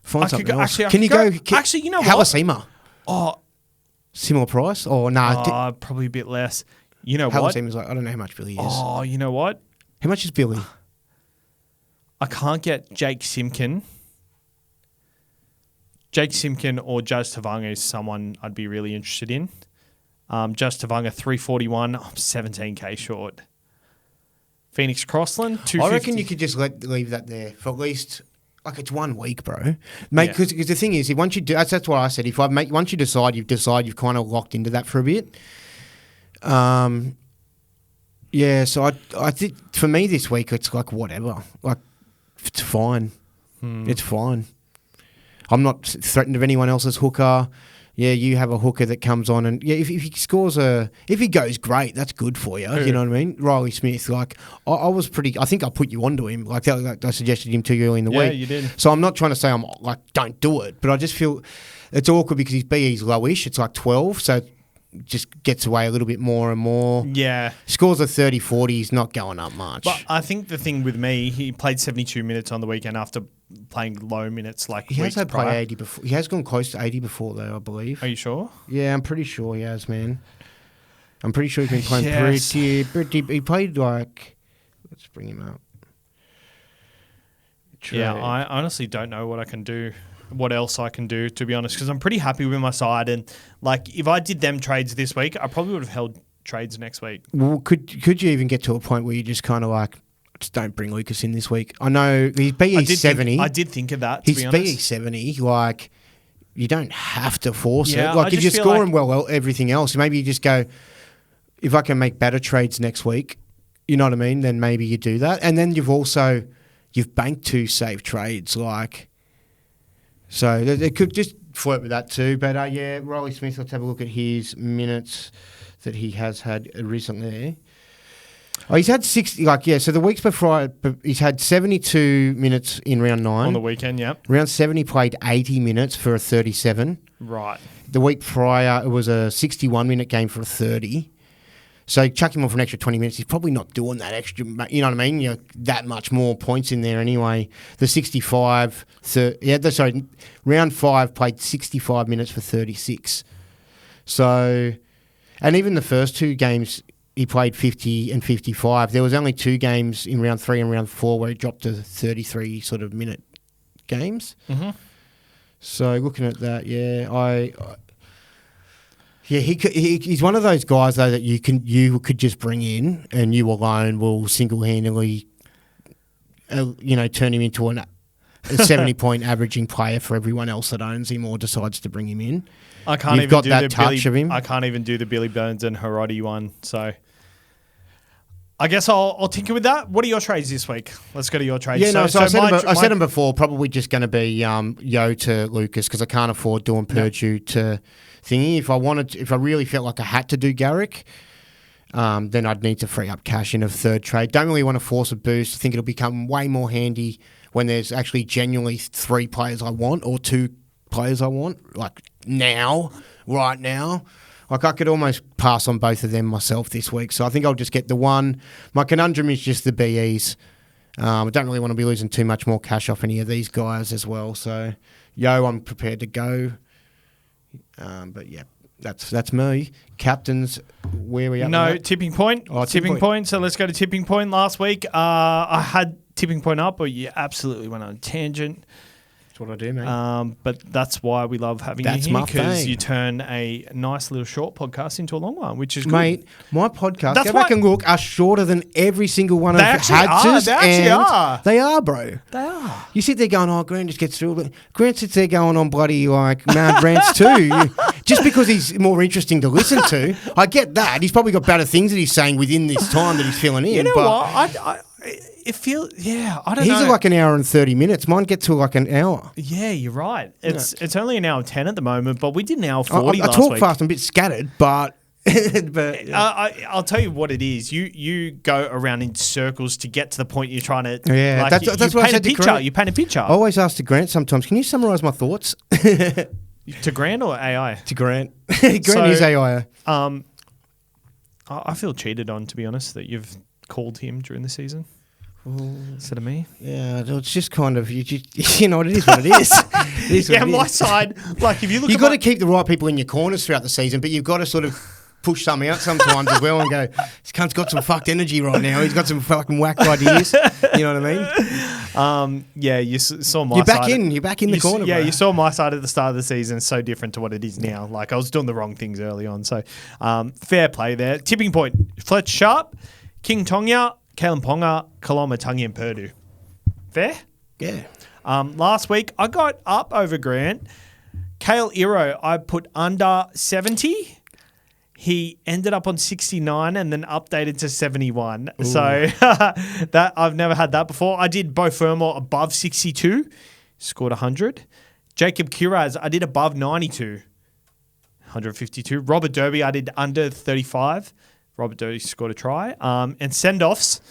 Find something else. Can you go? Actually, you know what? Halasima. Oh. Similar price? Or nah? Probably a bit less. You know what? Halasima's like, I don't know how much Billy is. Oh, you know what? How much is Billy? I can't get Jake Simpkin. Jake Simpkin or Jazz Tavanga is someone I'd be really interested in. Jazz Tavanga, 341. I'm 17K short. Phoenix Crossland, 250. I reckon you could just leave that there for at least, like, it's 1 week, bro. Mate, because the thing is, once you do, that's what I said. Once you decide, you've kind of locked into that for a bit. Yeah, so I think for me this week, it's like whatever. Like, it's fine. It's fine. I'm not threatened of anyone else's hooker. Yeah, you have a hooker that comes on and if he scores if he goes great, that's good for you. Who? You know what I mean? Riley Smith, like I was I think I put you onto him. Like I suggested him to you early in the week. Yeah, you did. So I'm not trying to say I'm like, don't do it, but I just feel it's awkward because his BE's lowish. It's like 12, so just gets away a little bit more and more. Yeah. Scores a 30-40, he's not going up much. But I think the thing with me, he played 72 minutes on the weekend after playing low minutes like he has weeks prior. played 80 before. He has gone close to 80 before though, I believe. Are you sure? Yeah, I'm pretty sure he has, man. I'm pretty sure he's been playing Yes. pretty. He played like... Let's bring him up. Yeah, I honestly don't know what else I can do, to be honest, because I'm pretty happy with my side. And like, if I did them trades this week, I probably would have held trades next week. Well, could you even get to a point where you just kind of like, just don't bring Lucas in this week? I know he's BE 70. I did think of that, to be He's honest. BE 70, like... You don't have to force Yeah, it. Like, I if just you're feel scoring like- well, everything else, maybe you just go, if I can make better trades next week, you know what I mean, then maybe you do that. And then you've banked 2 safe trades, like... So it could just flirt with that too. But yeah, Riley Smith, let's have a look at his minutes that he has had recently. Oh, he's had 60, so the weeks before, he's had 72 minutes in round 9. On the weekend, yeah. Round 7, he played 80 minutes for a 37. Right. The week prior, it was a 61-minute game for a 30. So chuck him on for an extra 20 minutes. He's probably not doing that extra, you know what I mean? That much more points in there anyway. The 65, round 5 played 65 minutes for 36. So, and even the first 2 games, he played 50 and 55. There was only 2 games in round 3 and round 4 where he dropped to 33 sort of minute games. Mm-hmm. So looking at that, he's one of those guys though that you could just bring in and you alone will single-handedly, turn him into a 70-point averaging player for everyone else that owns him or decides to bring him in. I can't You've even got do that the touch of him. I can't even do the Billy Burns and Hiroti one. So I guess I'll tinker with that. What are your trades this week? Let's go to your trades. Yeah, so I said them before. Probably just going to be Yo to Lucas because I can't afford doing Purdue to thingy. If I really felt like I had to do Garrick, then I'd need to free up cash in a third trade. Don't really want to force a boost. I think it'll become way more handy when there's actually genuinely 3 players I want or 2 players I want, like right now. Like I could almost pass on both of them myself this week. So I think I'll just get the one. My conundrum is just the BEs. I don't really want to be losing too much more cash off any of these guys as well. So, I'm prepared to go. But yeah, that's me. Captains, where are we at? No, tipping point. Oh, tipping point. So let's go to tipping point. Last week, I had tipping point up, but you absolutely went on a tangent. That's what I do, mate. But that's why we love having That's you here, my because thing. you turn a nice little short podcast into a long one, which is good. Mate, my podcasts, That's go back why- and look, are shorter than every single one of They actually are. Hads's. They actually and are. They are, bro. They are. You sit there going, Grant just gets through it. Grant sits there going on bloody like mad rants too. Just because he's more interesting to listen to. I get that. He's probably got better things that he's saying within this time that he's filling in. You know but what? It feels, I don't know. He's like an hour and 30 minutes. Mine get to like an hour. Yeah, you're right. It's only an hour 10 at the moment, but we did an hour 40 I last talk week. fast and a bit scattered, but... I'll tell you what it is. You go around in circles to get to the point you're trying to. Yeah, like, that's you what I paint said a to picture. Grant. You paint a picture. I always ask to Grant sometimes, can you summarise my thoughts? To Grant or AI? To Grant. Grant is AI. I feel cheated on, to be honest, that you've called him during the season instead of me. Yeah, it's just kind of, you know, it is what it is. It is what Yeah, it my is. side, like if you look You've at got to keep the right people in your corners throughout the season, but you've got to sort of push something out sometimes as well and go, this cunt's got some fucked energy right now. He's got some fucking whacked ideas. You know what I mean? Yeah, you saw my You're back side. in. You're back in the corner, Yeah, bro. you saw my side at the start of the season. So different to what it is now. Like I was doing the wrong things early on. So fair play there. Tipping point: Fletcher Sharp, King Tonga, Kalen Ponga, Kaloma Tungi, and Purdue. Fair. Yeah. Last week I got up over Grant. Kale Iro, I put under 70. He ended up on 69 and then updated to 71. Ooh. So that I've never had that before. I did Bo Fermor above 62, scored 100. Jacob Kiraz, I did above 92, 152. Robert Derby, I did under 35. Robert Derby scored a try. And send-offs,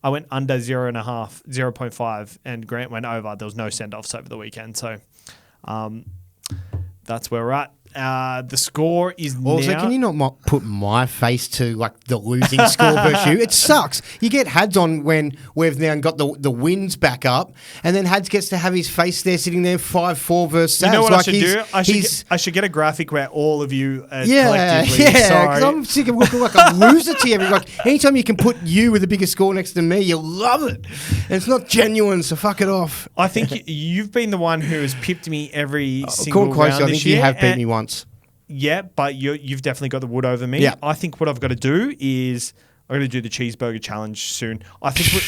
I went under 0.5, and Grant went over. There was no send-offs over the weekend. So that's where we're at. The score is also, now... can you not put my face to like the losing score versus you? It sucks. You get Hads on when we've now got the wins back up, and then Hads gets to have his face there sitting there 5-4 versus Savs. You know what like I should do? I should get a graphic where all of you are collectively. Yeah, because I'm sick of looking like a loser to everyone. Like, anytime you can put you with a bigger score next to me, you love it. And it's not genuine, so fuck it off. I think you've been the one who has pipped me every single round close, I this think year. you have beat me once. Yeah, but you've definitely got the wood over me. Yeah. I think what I've got to do is I'm going to do the cheeseburger challenge soon. I think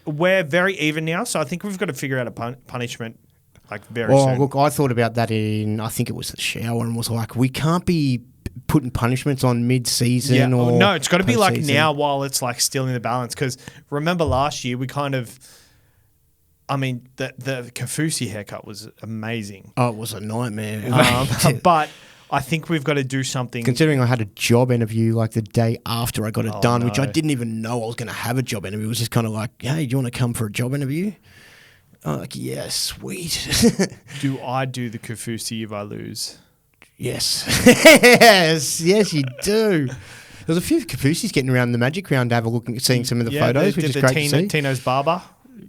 we're very even now, so I think we've got to figure out a punishment very soon. Look, I thought about that I think it was the shower, and was like, we can't be putting punishments on mid-season or no, it's got to be like post-season. now while it's like still in the balance. Because remember last year we kind of. I mean, the Kafusi haircut was amazing. Oh, it was a nightmare. But I think we've got to do something. Considering I had a job interview like the day after I got it done, no. which I didn't even know I was going to have a job interview. It was just kind of like, hey, do you want to come for a job interview? I'm like, yeah, sweet. Do I do the Kafusi if I lose? Yes. yes, you do. There's a few Kafusis getting around the Magic Round to have a look at seeing some of the photos, which is great to see. Tino's barber.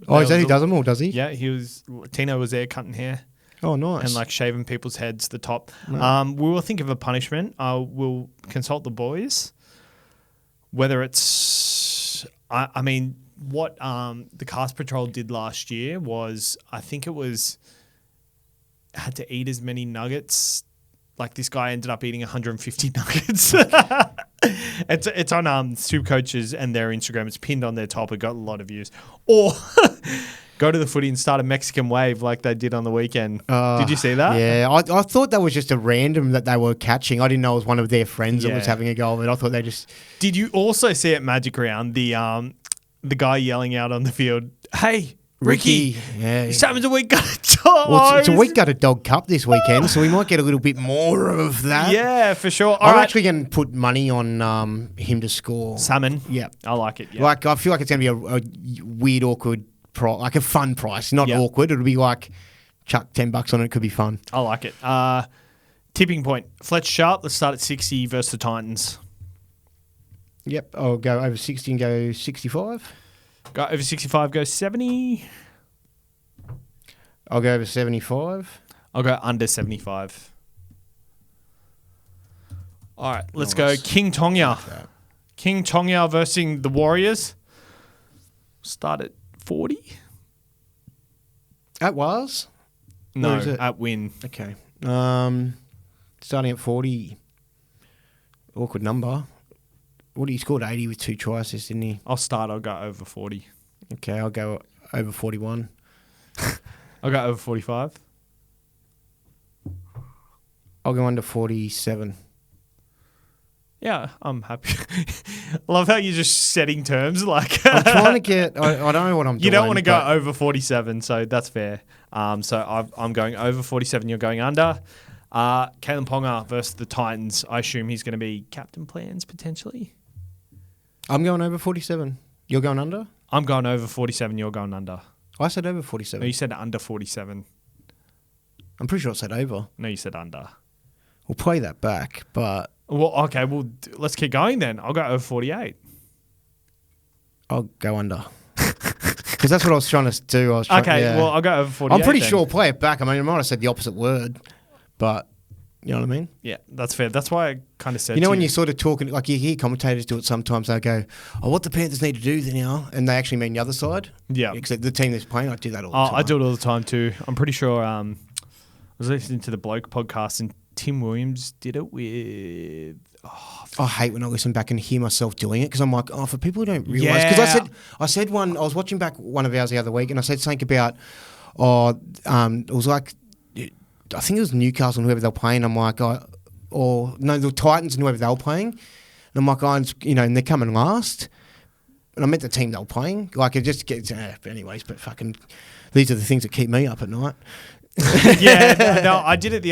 Oh, is that he does them all, does he? Yeah, Tino was there cutting hair. Oh, nice. And like shaving people's heads, the top. Right. We will think of a punishment. We'll consult the boys. Whether it's, I mean, what the Cast Patrol did last year was, I think it was, had to eat as many nuggets. Like this guy ended up eating 150 nuggets. It's on SuperCoaches and their Instagram. It's pinned on their top. It got a lot of views. Or go to the footy and start a Mexican wave like they did on the weekend. Did you see that? Yeah, I thought that was just a random that they were catching. I didn't know it was one of their friends that was having a go of it. I thought they just... Did you also see at Magic Round the guy yelling out on the field, "Hey, Ricky, yeah. Salmon's a weak gut dog." Well, it's a week got a dog cup this weekend, so we might get a little bit more of that. Yeah, for sure. I'm actually going to put money on him to score. Salmon. Yeah. I like it. Yeah. Like, I feel like it's going to be a weird, awkward price, like a fun price, not awkward. It'll be like chuck $10 on it. It could be fun. I like it. Tipping point. Fletch Sharp, let's start at 60 versus the Titans. Yep, I'll go over 60 and go 65. Go over 65, go 70. I'll go over 75. I'll go under 75. All right, let's go King Tonga. King Tonga versus the Warriors. Start at 40. At was? No, is it? at win. Okay. Starting at 40. Awkward number. He scored 80 with 2 try assists, didn't he? I'll go over 40. Okay, I'll go over 41. I'll go over 45. I'll go under 47. Yeah, I'm happy. I love how you're just setting terms. Like I'm trying to get... I don't know what I'm doing. You don't want to go over 47, so that's fair. So I'm going over 47. You're going under. Kalen Ponga versus the Titans. I assume he's going to be captain plans potentially. I'm going over 47. You're going under? I'm going over 47. You're going under. I said over 47. No, you said under 47. I'm pretty sure I said over. No, you said under. We'll play that back, but... Well, okay, well, let's keep going then. I'll go over 48. I'll go under. Because that's what I was trying to do. Well, I'll go over 48. I'm pretty sure I'll play it back. I mean, I might have said the opposite word, but you know what I mean? Yeah, that's fair. That's why I kind of said You know when you're sort of talking, like you hear commentators do it sometimes, they go, "Oh, what the Panthers need to do then now," and they actually mean the other side. Yeah. Except the team that's playing, I do that all the time. I do it all the time too. I'm pretty sure I was listening to the Bloke podcast and Tim Williams did it with... I hate when I listen back and hear myself doing it because I'm like, for people who don't realise. Because I said one, I was watching back one of ours the other week and I said something about, it was like, I think it was Newcastle and whoever they were playing. I'm like, the Titans and whoever they were playing. And I'm like, and they're coming last. And I meant the team they were playing. Like, it just gets, anyways, but fucking, these are the things that keep me up at night. I did it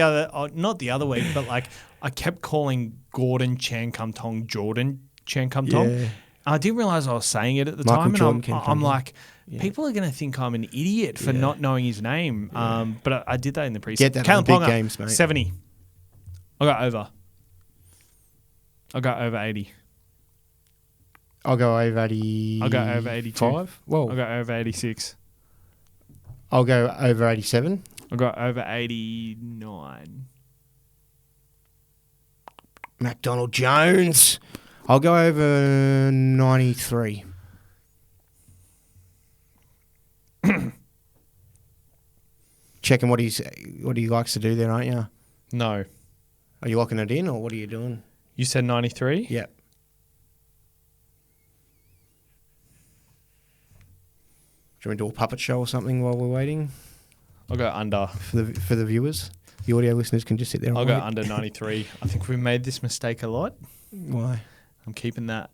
not the other week, but like I kept calling Gordon Chan Kum Tong Jordan Chan Kum Tong. Yeah. I didn't realize I was saying it at the Michael time, Jordan and I'm like, people are going to think I'm an idiot for not knowing his name. But I did that in the preseason. Get that on big games, mate. 70. I'll go over. I'll go over 80. I'll go over 80. I'll go over 82. I'll go over 86. I'll go over 87. I'll go over 89. McDonald Jones. I'll go over 93. Checking what he likes to do there, aren't you? No. Are you locking it in or what are you doing? You said 93? Yeah. Do you want me to do a puppet show or something while we're waiting? I'll go under. For the viewers? The audio listeners can just sit there and I'll wait. go under 93. I think we made this mistake a lot. Why? I'm keeping that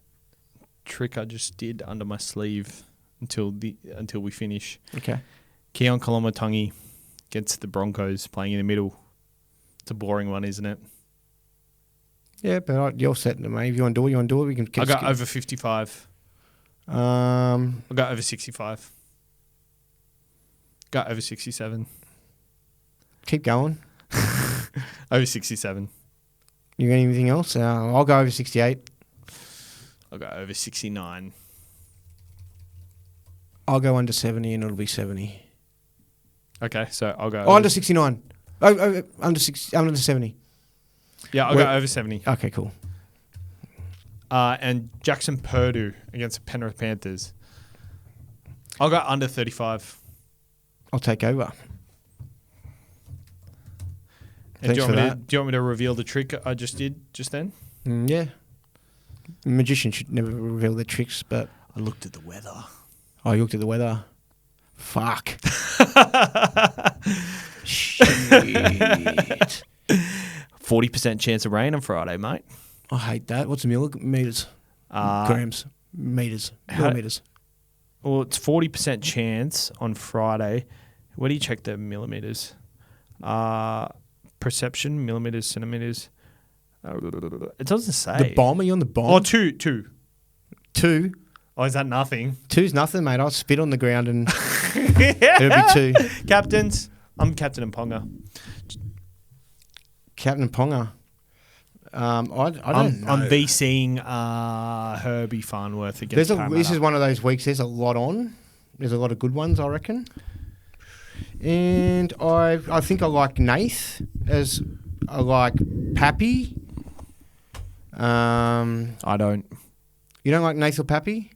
trick I just did under my sleeve until we finish. Okay. Keon Kolomotangi against the Broncos playing in the middle. It's a boring one, isn't it? Yeah, but you're setting it, mate. If you want to do it, we can... I'll go over 55. I'll go over 65. Go over 67. Keep going. Over 67. You got anything else? I'll go over 68. I'll go over 69. I'll go under 70 and it'll be 70. Okay, so I'll go... under 69. Under 70. Yeah, I'll go over 70. Okay, cool. And Jackson Purdue against the Penrith Panthers. I'll go under 35. I'll take over. And do you want me to reveal the trick I just did just then? Yeah. Magicians should never reveal their tricks, but... I looked at the weather. Oh, you looked at the weather. Fuck. Shit. 40% chance of rain on Friday, mate. I hate that. What's millimeters? Grams. Meters. Millimeters. Well, it's 40% chance on Friday. Where do you check the millimeters? Perception, millimeters, centimeters. It doesn't say. The bomb? Are you on the bomb? Oh, two. 2. Oh, is that nothing? 2's nothing, mate. I'll spit on the ground and it'll be 2. Captains. I'm Captain and Ponga. Captain Ponga. I don't know. I'm VCing Herbie Farnworth against Parramatta. This is one of those weeks. There's a lot on. There's a lot of good ones, I reckon. And I think I like Nath as I like Pappy. I don't. You don't like Nath or Pappy?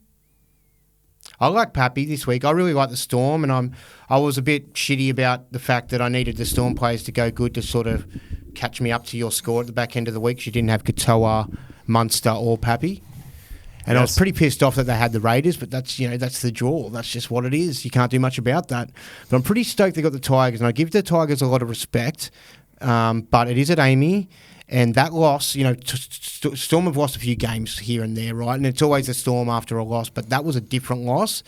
I like Pappy this week. I really like the Storm, and I was a bit shitty about the fact that I needed the Storm players to go good to sort of catch me up to your score at the back end of the week. You didn't have Katoa, Munster, or Pappy. And I was pretty pissed off that they had the Raiders, but that's the draw. That's just what it is. You can't do much about that. But I'm pretty stoked they got the Tigers, and I give the Tigers a lot of respect. But it is at Amy, and that loss, Storm have lost a few games here and there, right? And it's always a Storm after a loss, but that was a different loss.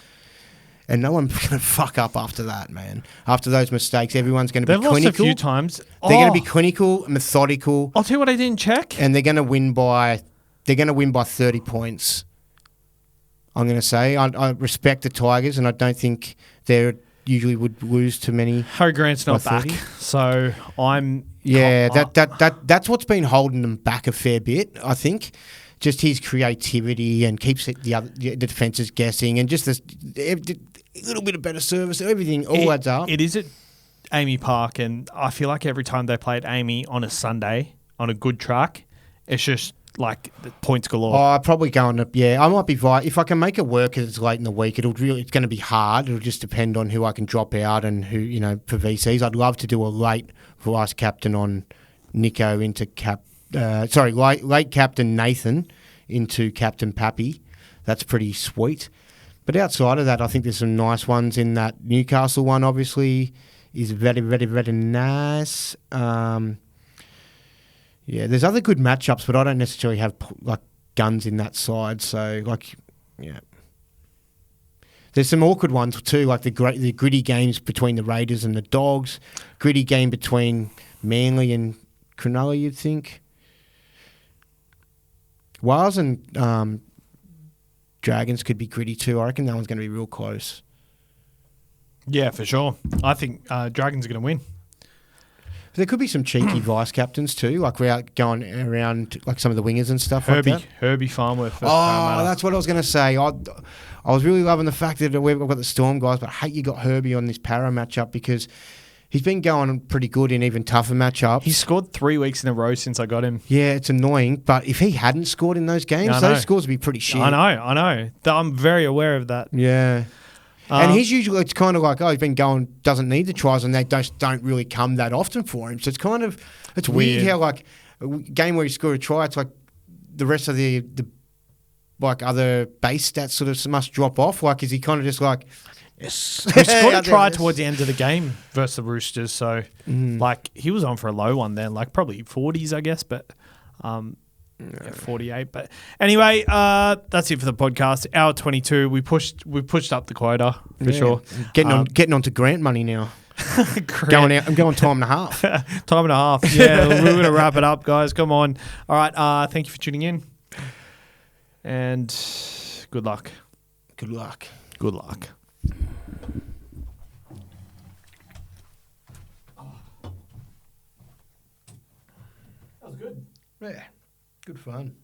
And no one's going to fuck up after that, man. After those mistakes, everyone's going to be clinical. They've lost a few times. They're going to be clinical, methodical. I'll tell you what I didn't check. And they're going to win by 30 points. I'm going to say. I respect the Tigers, and I don't think they usually would lose to many. Harry Grant's not back, so I'm... Yeah, that's what's been holding them back a fair bit, I think. Just his creativity and keeps the defences guessing, and just a little bit of better service. Everything all adds up. It is at Amy Park, and I feel like every time they play at Amy on a Sunday on a good track, it's just like the points galore. Oh, I'm probably going to. Yeah, I might be if I can make it work. It's late in the week. It's going to be hard. It'll just depend on who I can drop out and who for VCs. I'd love to do a late vice captain on Nico into late captain Nathan into captain Pappy. That's pretty sweet. But outside of that, I think there's some nice ones in that Newcastle one. Obviously, is very, very, very nice. Yeah, there's other good matchups, but I don't necessarily have guns in that side. So there's some awkward ones too, like the gritty games between the Raiders and the Dogs, gritty game between Manly and Cronulla, you'd think. Wales and Dragons could be gritty too. I reckon that one's going to be real close. Yeah, for sure. I think Dragons are going to win. There could be some cheeky vice captains too, like without going around like some of the wingers and stuff like that. Herbie Farnworth. That's what I was going to say. I was really loving the fact that we've got the Storm guys, but I hate you got Herbie on this Para matchup because he's been going pretty good in even tougher matchups. He's scored 3 weeks in a row since I got him. Yeah, it's annoying, but if he hadn't scored in those games, those scores would be pretty shit. I know. I'm very aware of that. Yeah. And he's usually, it's kind of like, he's been going, doesn't need the tries, and they don't really come that often for him. So it's kind of, it's weird how like a game where you score a try, it's like the rest of the like other base stats sort of must drop off. Like, is he kind of just like, yes. He scored a try towards the end of the game versus the Roosters. So like he was on for a low one then, like probably 40s, I guess, but 48. But anyway, that's it for the podcast. Hour 22. We pushed up the quota for sure. Getting on to Grant money now. I'm going time and a half. Time and a half. Yeah, we're going to wrap it up, guys. Come on. All right. Thank you for tuning in. And good luck. Good luck. Good luck. That was good. Yeah. Good fun.